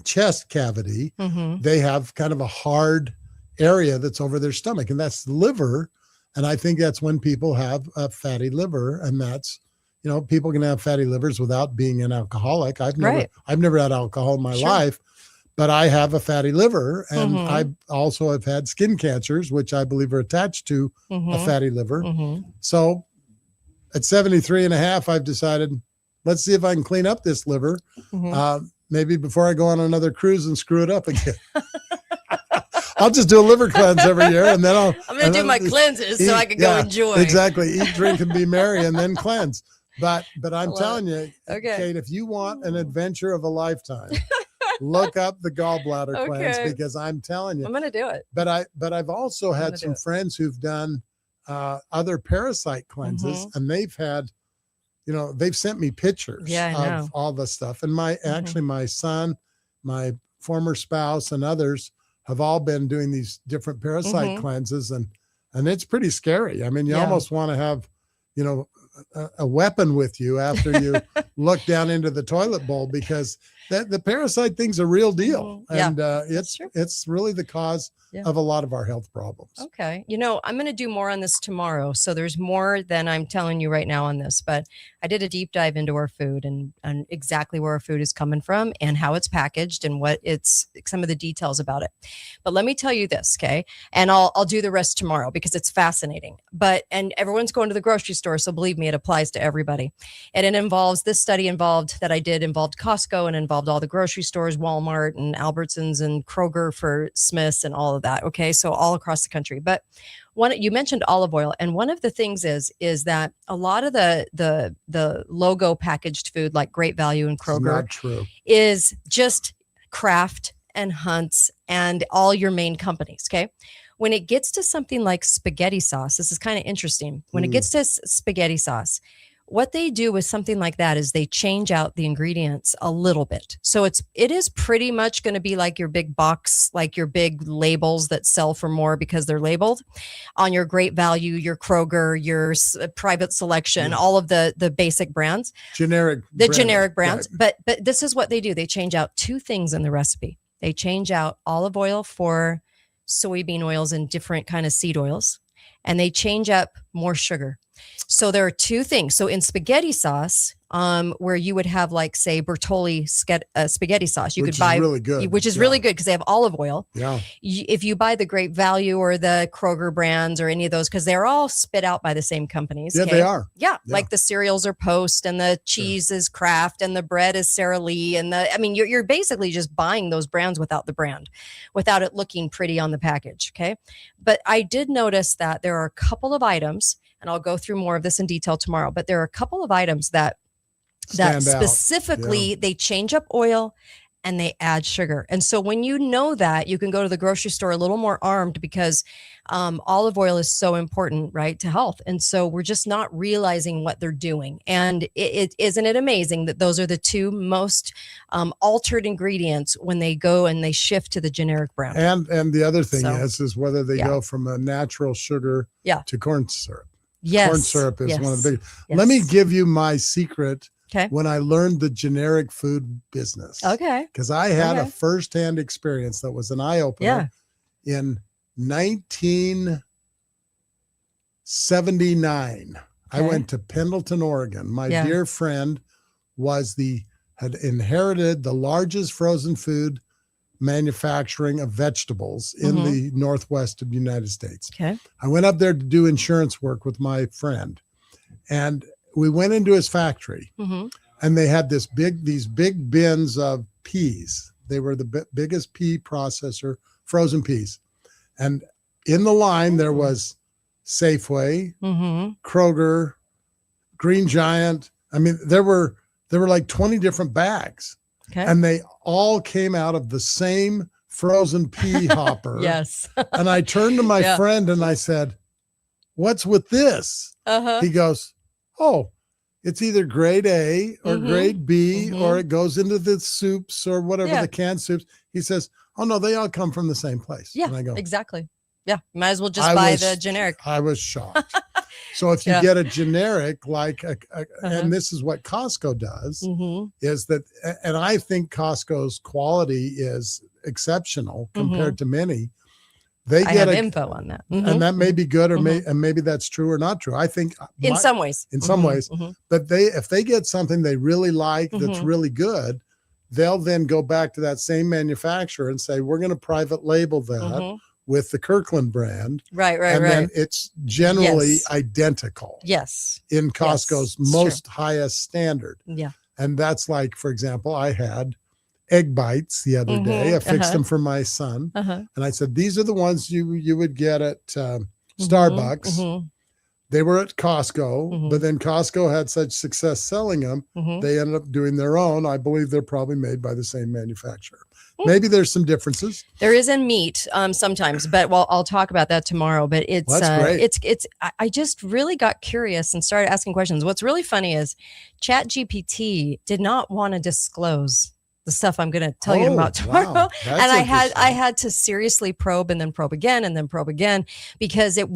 chest cavity, they have kind of a hard area that's over their stomach, and that's the liver. And I think that's when people have a fatty liver, and that's, people can have fatty livers without being an alcoholic. I've never had alcohol in my life, but I have a fatty liver, and I also have had skin cancers, which I believe are attached to a fatty liver. So at 73 and a half, I've decided, let's see if I can clean up this liver. Maybe before I go on another cruise and screw it up again. I'll just do a liver cleanse every year, and then I'm going to do my cleanses so I can go enjoy. Exactly. Eat, drink, and be merry, and then cleanse. But I'm telling you, Kate, if you want an adventure of a lifetime, look up the gallbladder cleanse, because I'm telling you, I'm going to do it. But I've also had some friends who've done other parasite cleanses, and they've had, they've sent me pictures of all the stuff. And actually my son, my former spouse, and others have all been doing these different parasite cleanses, and it's pretty scary. I mean, you almost want to have, a weapon with you after you look down into the toilet bowl, because the parasite thing's a real deal. And it's really the cause of a lot of our health problems. Okay. I'm going to do more on this tomorrow. So there's more than I'm telling you right now on this, but I did a deep dive into our food and exactly where our food is coming from and how it's packaged and what it's, some of the details about it. But let me tell you this, okay? And I'll do the rest tomorrow because it's fascinating. And everyone's going to the grocery store, so believe me, it applies to everybody. And it involves, this study involved Costco and involved all the grocery stores, Walmart and Albertsons and Kroger for Smith's and all of that. Okay. So all across the country. But you mentioned olive oil. And one of the things is that a lot of the logo packaged food like Great Value and Kroger is just Kraft and Hunt's and all your main companies. Okay. When it gets to something like spaghetti sauce, this is kind of interesting. When it gets to spaghetti sauce, what they do with something like that is they change out the ingredients a little bit. So it is pretty much going to be like your big box, like your big labels that sell for more because they're labeled on your Great Value, your Kroger, your Private Selection, all of the basic brands, generic brands. Right. But this is what they do. They change out two things in the recipe. They change out olive oil for soybean oils and different kind of seed oils, and they change up more sugar. So there are two things. So in spaghetti sauce, where you would have like say Bertolli spaghetti sauce, you which could buy is really good. which is really good because they have olive oil. Yeah. If you buy the Great Value or the Kroger brands or any of those, because they're all spit out by the same companies. Yeah, okay? they are. Yeah, like the cereals are Post and the cheese is Kraft and the bread is Sara Lee you're basically just buying those brands without the brand, without it looking pretty on the package. Okay, but I did notice that there are a couple of items, and I'll go through more of this in detail tomorrow. But there are a couple of items that specifically they change up oil and they add sugar. And so when you know that, you can go to the grocery store a little more armed because olive oil is so important, right, to health. And so we're just not realizing what they're doing. And it isn't it amazing that those are the two most altered ingredients when they go and they shift to the generic brand. And the other thing is whether they go from a natural sugar to corn syrup. Yes. Corn syrup is one of the biggest. Yes. Let me give you my secret. Okay. When I learned the generic food business. Okay. Because I had a firsthand experience that was an eye-opener. In 1979. I went to Pendleton, Oregon. My dear friend had inherited the largest frozen food manufacturing of vegetables in the Northwest of the United States. Okay. I went up there to do insurance work with my friend, and we went into his factory, and they had these big bins of peas. They were the biggest pea processor, frozen peas. And in the line, there was Safeway, Kroger, Green Giant. I mean, there were like 20 different bags. Okay. And they all came out of the same frozen pea hopper. Yes. And I turned to my friend and I said, "What's with this?" He goes, "Oh, it's either grade A or grade B, or it goes into the soups or whatever, the canned soups." He says, "Oh no, they all come from the same place." Yeah, and I go, exactly. Yeah, might as well just buy the generic. I was shocked. So if you get a generic, like, and this is what Costco does, is that, and I think Costco's quality is exceptional compared to many. They get info on that, and that may be good, or maybe that's true or not true. I think in some ways, but if they get something they really like that's really good, they'll then go back to that same manufacturer and say, "We're going to private label that with the Kirkland brand." Right. Then it's generally identical. Yes. In Costco's most highest standard. Yeah. And that's like, for example, I had egg bites the other day. I fixed them for my son. And I said, "These are the ones you would get at Starbucks." They were at Costco, but then Costco had such success selling them, they ended up doing their own. I believe they're probably made by the same manufacturer. Maybe there's some differences. There is in meat sometimes, but I'll talk about that tomorrow. But it's great. I just really got curious and started asking questions. What's really funny is ChatGPT did not want to disclose the stuff I'm going to tell you about tomorrow. Wow. And I had to seriously probe and then probe again and then probe again, because it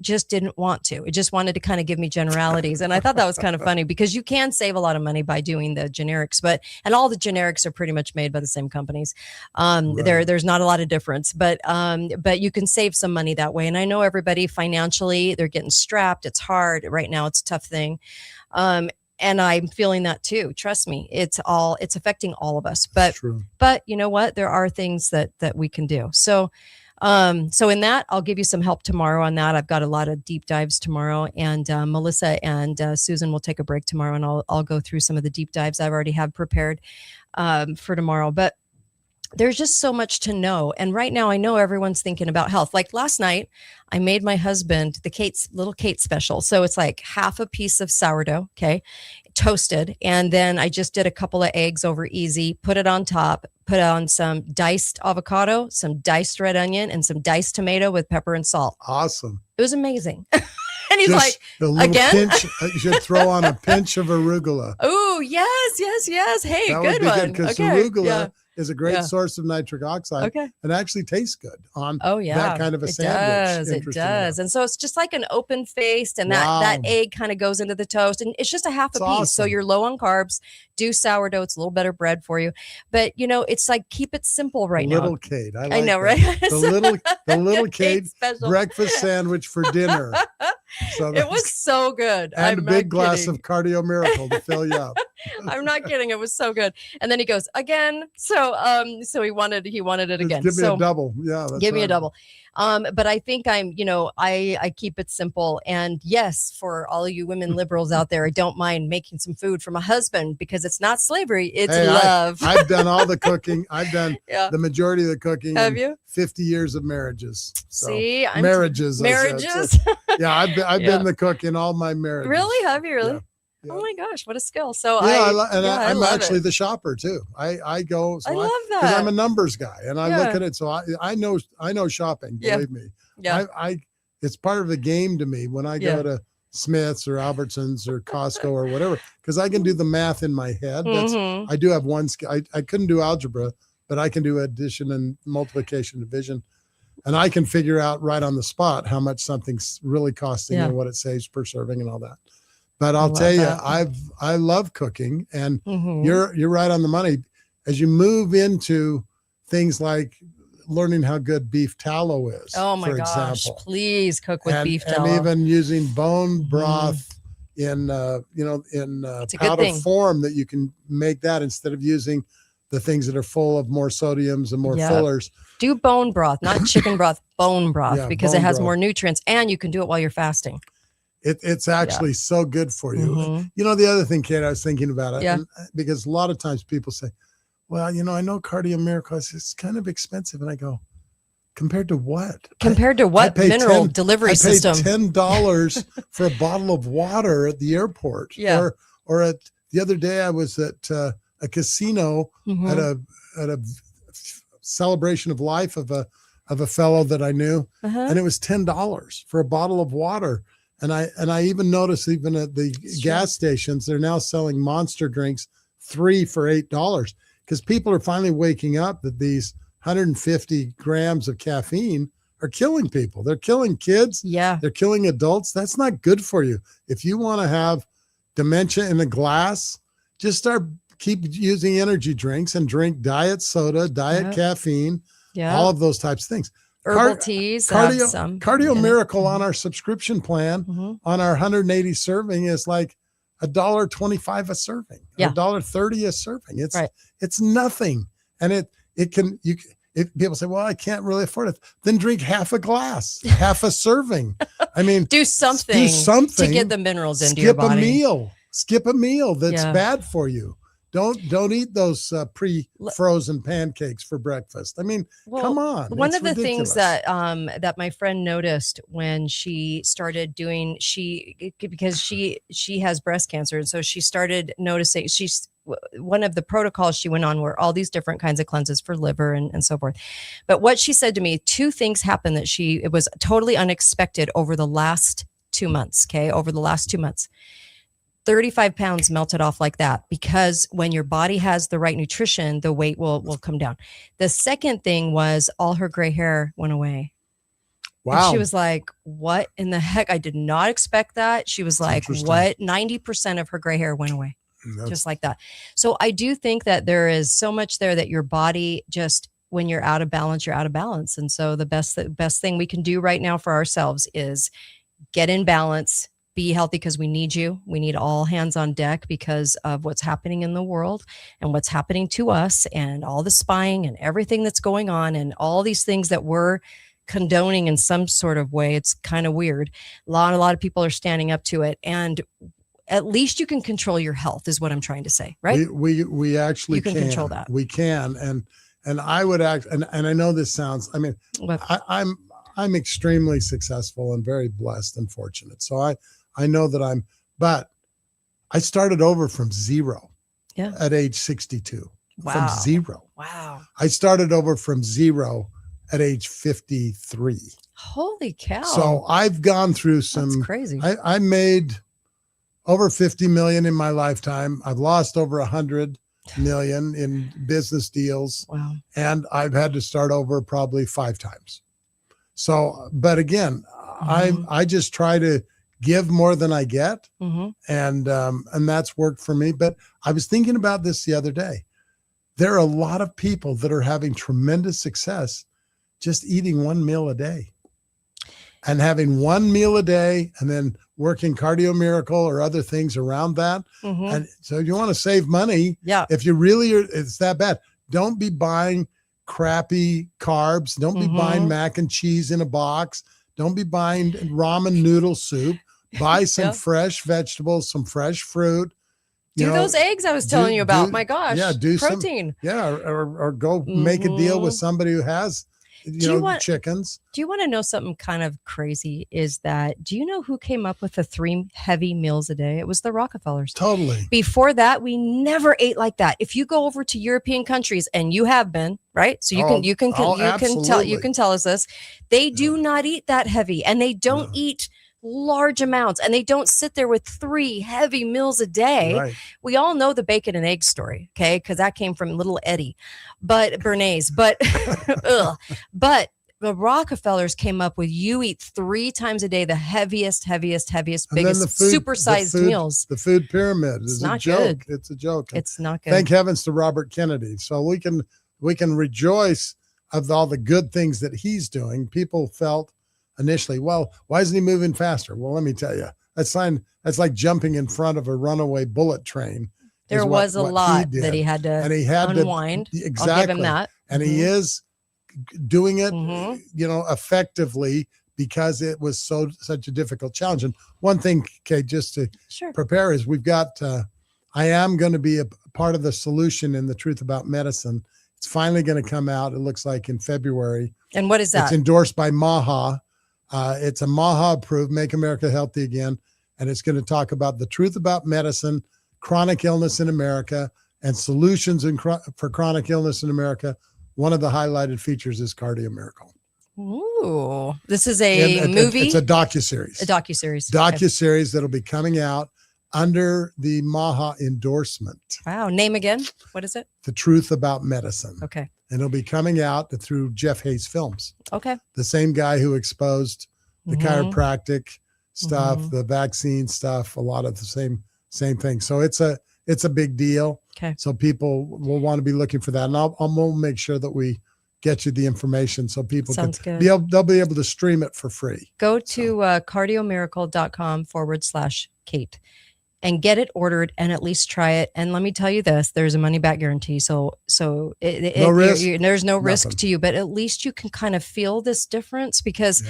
just didn't want to. It just wanted to kind of give me generalities. And I thought that was kind of funny, because you can save a lot of money by doing the generics, and all the generics are pretty much made by the same companies. There's not a lot of difference, but you can save some money that way. And I know everybody financially, they're getting strapped. It's hard right now. It's a tough thing. And I'm feeling that too. Trust me, it's affecting all of us. But you know what? There are things that we can do. So in that, I'll give you some help tomorrow on that. I've got a lot of deep dives tomorrow, and Melissa and Susan will take a break tomorrow, and I'll go through some of the deep dives I already have prepared for tomorrow. But there's just so much to know. And right now, I know everyone's thinking about health. Like last night, I made my husband the little Kate special. So it's like half a piece of sourdough, toasted. And then I just did a couple of eggs over easy, put it on top, put on some diced avocado, some diced red onion, and some diced tomato with pepper and salt. Awesome. It was amazing. And he's just like, again? Pinch, you should throw on a pinch of arugula. Oh, yes. Hey, that good one. Because arugula is a great source of nitric oxide and actually tastes good on that kind of a sandwich. It does. And so it's just like an open faced, and that egg kind of goes into the toast, and it's just a half a piece. Awesome. So you're low on carbs. Do sourdough. It's a little better bread for you. But it's like, keep it simple right now. Little Kate. I know, that. right? The little Kate special breakfast sandwich for dinner. So It was so good. and I'm a big not glass kidding. of Cardio Miracle to fill you up. I'm not kidding. It was so good. And then he goes again. So he wanted it again. Give me So a double. Yeah, that's give me a right. double. But I think I keep it simple. And yes, for all of you women liberals out there, I don't mind making some food for my husband because it's not slavery, it's Hey, love. I've done all the cooking. I've done Yeah. the majority of the cooking. Have in you? 50 years of marriages. So, See, marriages. I said. marriages. So, yeah, I've Yeah. been the cook in all my marriages. Really? Have you really? Yeah. Yeah. Oh my gosh, what a skill! So I'm love actually it. the shopper too. I go. So I love because that. I'm a numbers guy and I look at it. So I know shopping. Yeah. Believe me. Yeah. It's part of the game to me when I go to Smith's or Albertsons or Costco or whatever, because I can do the math in my head. Mhm. I do have one skill. I couldn't do algebra, but I can do addition and multiplication, division. And I can figure out right on the spot how much something's really costing and what it saves per serving and all that. But I'll tell you, I love cooking, and you're right on the money. As you move into things like learning how good beef tallow is, Oh my for gosh! example, Please cook with beef tallow. and even using bone broth in It's a good powder thing. form, that you can make that instead of using the things that are full of more sodiums and more fillers. Do bone broth, not chicken broth, bone broth, Yeah, because bone it has broth. more nutrients, and you can do it while you're fasting. It's actually so good for you. Mhm. You know, the other thing, Kate, I was thinking about it, Yeah. and, because a lot of times people say, well, I know Cardio Miracle, it's kind of expensive. And I go, compared to what? Compared to what mineral delivery system? I paid $10 for a bottle of water at the airport. Yeah. Or at the other day I was at a casino at a celebration of life of a fellow that I knew, and it was $10 for a bottle of water. And I even noticed, even at the gas stations, they're now selling Monster drinks 3 for $8, because people are finally waking up that these 150 grams of caffeine are killing people. They're killing kids. Yeah. They're killing adults. That's not good for you. If you want to have dementia in a glass, just keep using energy drinks and drink diet soda, diet caffeine, all of those types of things. Herbal teas. Cardio Miracle on our subscription plan on our 180 serving is like $1.25 a serving, $1.30 a serving. It's nothing. And if people say, well, I can't really afford it, then drink half a glass, half a serving. I mean, do something to get the minerals into your body. Skip a meal that's bad for you. Don't eat those pre-frozen pancakes for breakfast. I mean, come on. One of the things that my friend noticed when she started doing, because she has breast cancer, and so she started noticing, one of the protocols she went on were all these different kinds of cleanses for liver and so forth. But what she said to me, 2 things happened that it was totally unexpected over the last 2 months. Okay, over the last 2 months. 35 pounds melted off like that, because when your body has the right nutrition, the weight will come down. The second thing was all her gray hair went away. Wow. And she was like, what in the heck? I did not expect that. She was like, what? 90% of her gray hair went away. Just like that. So I do think that there is so much there that your body just, when you're out of balance, you're out of balance. And so the best thing we can do right now for ourselves is get in balance, be healthy, because we need you. We need all hands on deck because of what's happening in the world and what's happening to us and all the spying and everything that's going on and all these things that we're condoning in some sort of way. It's kind of weird. A lot of people are standing up to it, and at least you can control your health is what I'm trying to say, right? We actually can control that. We can. And I would and I know this sounds, I mean, I'm extremely successful and very blessed and fortunate. So I know that but I started over from zero at age 62. Wow. From zero. Wow. I started over from zero at age 53. Holy cow. So I've gone through some. That's crazy. I made over 50 million in my lifetime. I've lost over 100 million in business deals. Wow. And I've had to start over probably 5 times. So, but again, I just try to give more than I get. And that's worked for me. But I was thinking about this the other day. There are a lot of people that are having tremendous success just eating 1 meal a day. and having one meal a day and then working Cardio Miracle or other things around that. And so you want to save money. Yeah. If you really are, it's that bad. Don't be buying crappy carbs. Don't be buying mac and cheese in a box. Don't be buying ramen noodle soup. Buy some fresh vegetables, some fresh fruit. Do those eggs I was telling you about. My gosh. Yeah, do protein. Or go make a deal with somebody who has chickens. Do you want to know something kind of crazy? Is that, do you know who came up with the 3 heavy meals a day? It was the Rockefellers. Totally. Before that, we never ate like that. If you go over to European countries, and you have been, right? So you can tell us this. They do not eat that heavy, and they don't eat large amounts, and they don't sit there with 3 heavy meals a day. Right. We all know the bacon and egg story, okay? Because that came from little Eddie, but Bernays. But but the Rockefellers came up with you eat 3 times a day, the heaviest, biggest, supersized meals. The food pyramid is a joke. Good. It's a joke. It's not good. Thank heavens to Robert Kennedy. So we can rejoice of all the good things that he's doing. People felt initially, well, why isn't he moving faster? Well, let me tell you, that's like jumping in front of a runaway bullet train. There was a lot that he had to unwind. Exactly. I'll give him that. And he is doing it, effectively, because it was such a difficult challenge. And one thing, Kate, just to prepare is we've got, I am going to be a part of the solution in the Truth About Medicine. It's finally going to come out. It looks like in February. And what is that? It's endorsed by MAHA. It's a MAHA approved, Make America Healthy Again. And it's going to talk about the truth about medicine, chronic illness in America, and solutions for chronic illness in America. One of the highlighted features is Cardio Miracle. Ooh, this is a movie? It's a docuseries. Docuseries that'll be coming out under the MAHA endorsement. Wow. Name again? What is it? The Truth About Medicine. Okay. And it'll be coming out through Jeff Hayes Films. Okay. The same guy who exposed the chiropractic stuff, the vaccine stuff, a lot of the same thing. So it's a big deal. Okay. So people will want to be looking for that. And we'll make sure that we get you the information so people they'll be able to stream it for free. Go to cardiomiracle.com/Kate and get it ordered and at least try it. And let me tell you this, there's a money back guarantee. So no risk. There's no risk to you, but at least you can kind of feel this difference, because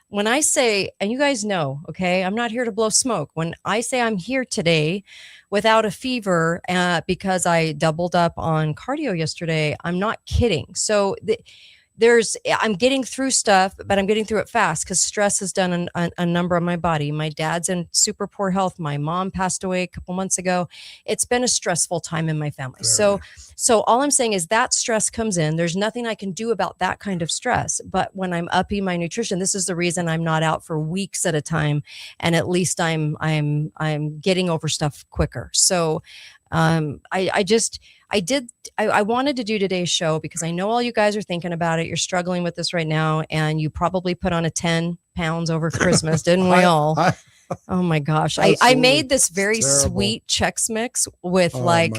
when I say, and you guys know, okay, I'm not here to blow smoke. When I say I'm here today without a fever because I doubled up on cardio yesterday, I'm not kidding. So I'm getting through stuff, but I'm getting through it fast because stress has done a number on my body. My dad's in super poor health. My mom passed away a couple months ago. It's been a stressful time in my family. So all I'm saying is that stress comes in. There's nothing I can do about that kind of stress. But when I'm upping my nutrition, this is the reason I'm not out for weeks at a time. And at least I'm getting over stuff quicker. So I wanted to do today's show because I know all you guys are thinking about it. You're struggling with this right now, and you probably put on a 10 pounds over Christmas, didn't we all? Oh my gosh. I made this very sweet Chex Mix with like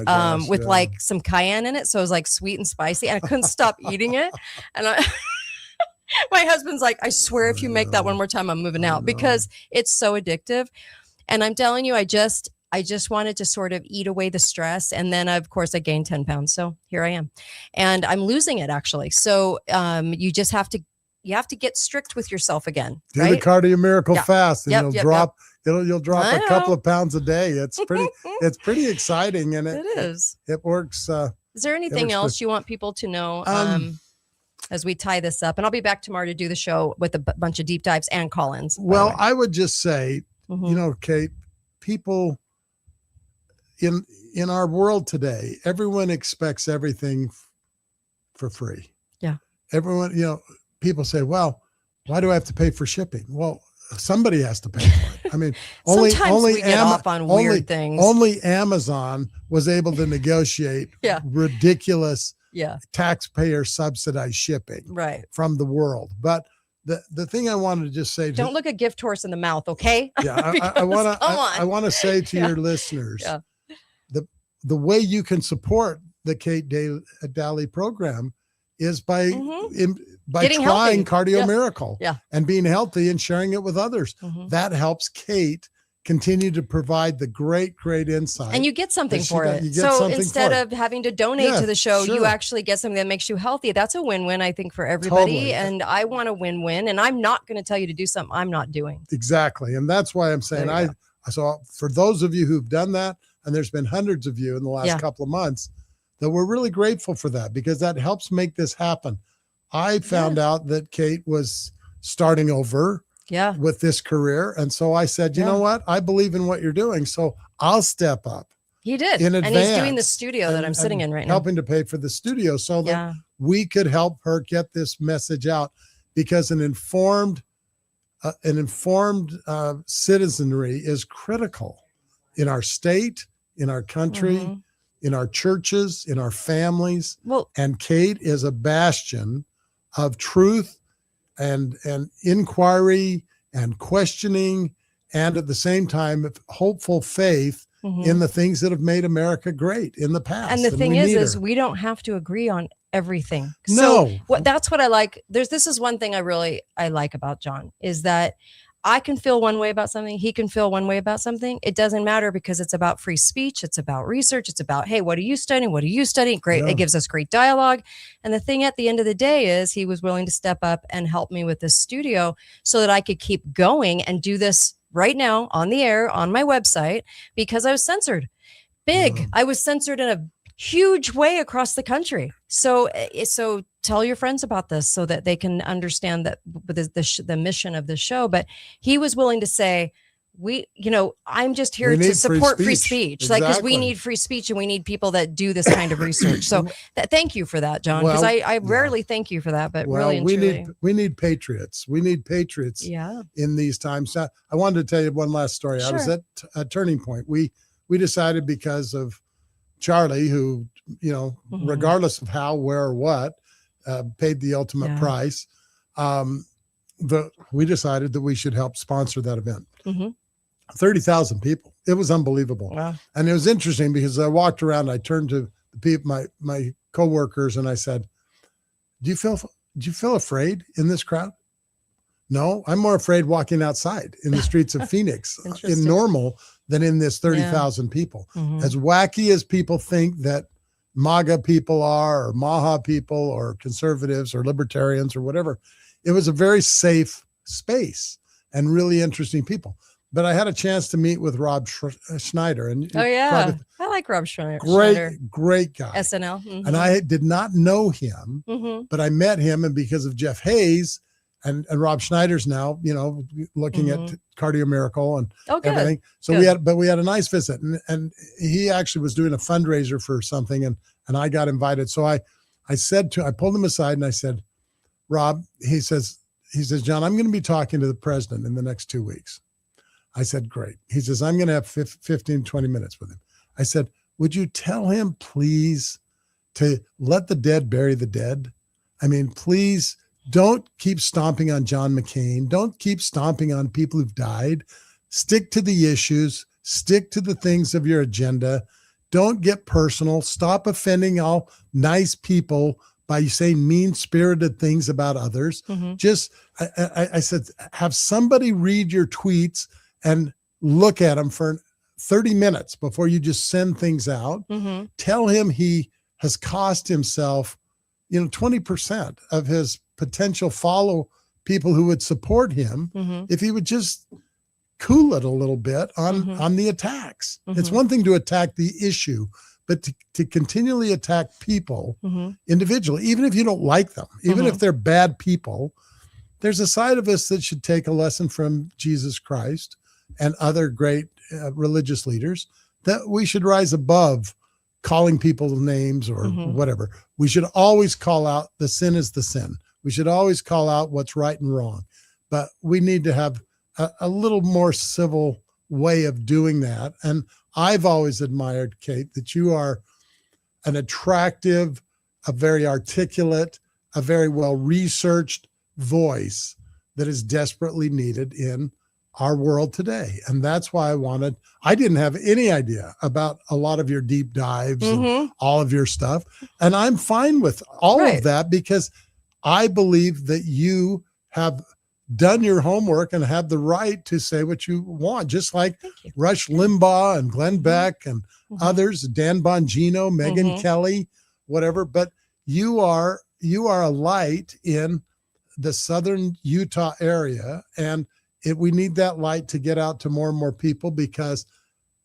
some cayenne in it. So it was like sweet and spicy, and I couldn't stop eating it. And my husband's like, I swear if you make that one more time, I'm moving out because it's so addictive. And I'm telling you, I just wanted to sort of eat away the stress. And then, of course, I gained 10 pounds. So here I am. And I'm losing it, actually. So you just have to get strict with yourself again. Do the Cardio Miracle fast, and you'll drop a couple of pounds a day. It's pretty exciting. And it is. It works. Is there anything else you want people to know as we tie this up? And I'll be back tomorrow to do the show with a bunch of deep dives and call-ins. Well, I would just say, Kate, people in our world today, everyone expects everything for free. Yeah. Everyone, people say, well, why do I have to pay for shipping? Well, somebody has to pay for it. I mean, only weird things. Only Amazon was able to negotiate ridiculous taxpayer subsidized shipping from the world. But the thing I wanted to just say, don't look a gift horse in the mouth, okay? Yeah, I want to say to your listeners, the way you can support the Kate Daly program is by by Getting trying healthy. Cardio Miracle Yeah. and being healthy and sharing it with others. Mhm. That helps Kate continue to provide the great insight. And you get something that she for does. it. You get So something instead for it. of having to donate Yeah, to the show, you sure. actually get something that makes you healthy. That's a win-win, I think, for everybody. Totally. And I want a win-win. And I'm not going to tell you to do something I'm not doing. Exactly. And that's why I'm saying There you so for those of you who've done that, and there's been hundreds of you in the last Yeah. couple of months, that we're really grateful for that, because that helps make this happen. I found out that Kate was starting over Yeah. with this career. And so I said, you Yeah. know what? I believe in what you're doing. So I'll step up He did. in And advance. he's doing the studio that I'm sitting in right now. Helping to pay for the studio so that Yeah. we could help her get this message out, because an informed citizenry is critical in our state, in our country, Mhm. in our churches, in our families. Well, And Kate is a bastion of truth and inquiry and questioning, and at the same time, hopeful faith mhm. in the things that have made America great in the past. And the thing we need is her. we don't have to agree on everything. No. So that's what I like. This is one thing I like about John, is that I can feel one way about something. He can feel one way about something. It doesn't matter, because it's about free speech. It's about research. It's about, hey, what are you studying? What are you studying? Great. Yeah. It gives us great dialogue. And the thing at the end of the day is he was willing to step up and help me with this studio so that I could keep going and do this right now on the air on my website, because I was censored. Big. Yeah. I was censored in a huge way across the country. So tell your friends about this so that they can understand that the mission of the show. But he was willing to say, I'm just here to support free speech. Like, because we Exactly. need free speech and we need people that do this kind of research. So thank you for that, John, because Well, I rarely thank you for that, but Well, really and we truly. need patriots. We need patriots Yeah. in these times. I wanted to tell you one last story. I was Sure. at a turning point. We decided, because of Charlie, who, Mhm. regardless of how, where, or what, paid the ultimate Yeah. price. We decided that we should help sponsor that event. Mhm. 30,000 people. It was unbelievable. Wow. And it was interesting, because I walked around, I turned to the people, my coworkers, and I said, do you feel afraid in this crowd? No, I'm more afraid walking outside in the streets of Phoenix in Interesting. normal than in this 30,000 people. Mhm. As wacky as people think that MAGA people are, or Maha people, or conservatives, or libertarians, or whatever, it was a very safe space and really interesting people. But I had a chance to meet with Rob Schneider. And Oh, yeah. I like Rob Schneider. great guy. SNL. Mhm. And I did not know him, Mhm. but I met him, and because of Jeff Hayes and Rob Schneider's now, looking at Cardio Miracle and Oh, good. everything. So Good. we had a nice visit, and he actually was doing a fundraiser for something, and I got invited. So I pulled him aside and I said, Rob, he says, John, I'm going to be talking to the president in the next 2 weeks. I said, great. He says, I'm going to have 15, 20 minutes with him. I said, would you tell him, please, to let the dead bury the dead? I mean, please don't keep stomping on John McCain. Don't keep stomping on people who've died. Stick to the issues. Stick to the things of your agenda. Don't get personal. Stop offending all nice people by saying mean-spirited things about others. Mhm. Just, I said, have somebody read your tweets and look at them for 30 minutes before you just send things out. Mhm. Tell him he has cost himself, 20% of his potential people who would support him Mhm. if he would just cool it a little bit on the attacks. It's Mhm. one thing to attack the issue, but to continually attack people Mhm. individually, even if you don't like them, even if they're bad people, there's a side of us that should take a lesson from Jesus Christ and other great religious leaders, that we should rise above calling people names or whatever. We should always call out the sin is the sin. We should always call out what's right and wrong. But we need to have a little more civil way of doing that. And I've always admired, Kate, that you are an attractive, a very articulate, a very well-researched voice that is desperately needed in our world today. And that's why I didn't have any idea about a lot of your deep dives and all of your stuff. And I'm fine with all of that, because I believe that you have done your homework and have the right to say what you want, just like Rush Limbaugh and Glenn Beck and others, Dan Bongino, Megyn Kelly, whatever. But you are a light in the southern Utah area, and we need that light to get out to more and more people, because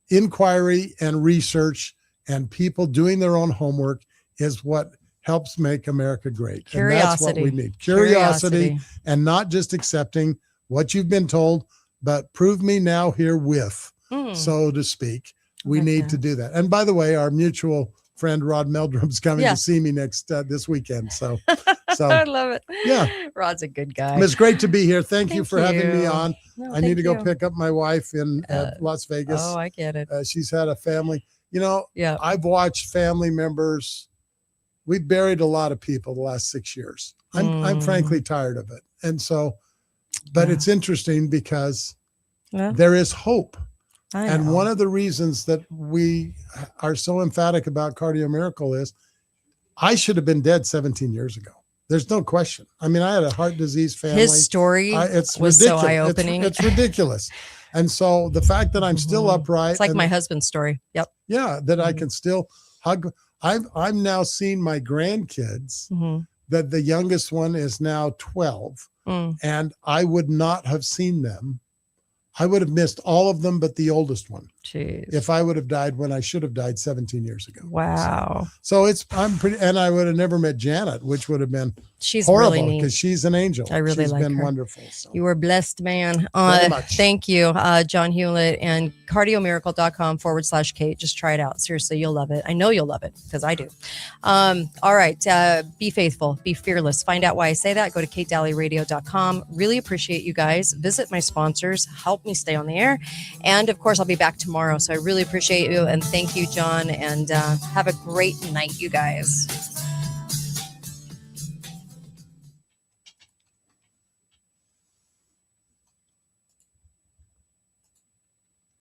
inquiry and research and people doing their own homework is what helps make America great. Curiosity. And that's what we need. Curiosity, and not just accepting what you've been told, but prove me now herewith, so to speak. We need to do that. And by the way, our mutual friend Rod Meldrum's coming to see me this weekend. So I love it. Yeah. Rod's a good guy. It's great to be here. Thank you for having me on. No, I need to go pick up my wife in Las Vegas. Oh, I get it. She's had a family. I've watched family members. We've buried a lot of people the last 6 years. I'm frankly tired of it. And so, but it's interesting because there is hope. And one of the reasons that we are so emphatic about Cardio Miracle is I should have been dead 17 years ago. There's no question. I mean, I had a heart disease family. His story was ridiculous. So eye-opening. It's ridiculous. And so the fact that I'm still upright. It's like my husband's story. Yep. Yeah, that I can still hug. I'm now seeing my grandkids, that the youngest one is now 12, and I would not have seen them. I would have missed all of them but the oldest one. Jeez. If I would have died when I should have died 17 years ago. Wow. So I'm pretty, and I would have never met Janet, which would have been she's horrible, really because she's an angel. I really she's like been her. Wonderful. So. You were blessed, man. Very much. Thank you, John Hewlett, and cardiomiracle.com/Kate. Just try it out. Seriously, you'll love it. I know you'll love it, because I do. All right. Be faithful, be fearless. Find out why I say that. Go to katedalleyradio.com. Really appreciate you guys. Visit my sponsors. Help me stay on the air. And of course, I'll be back tomorrow. So I really appreciate you. And thank you, John. And have a great night, you guys.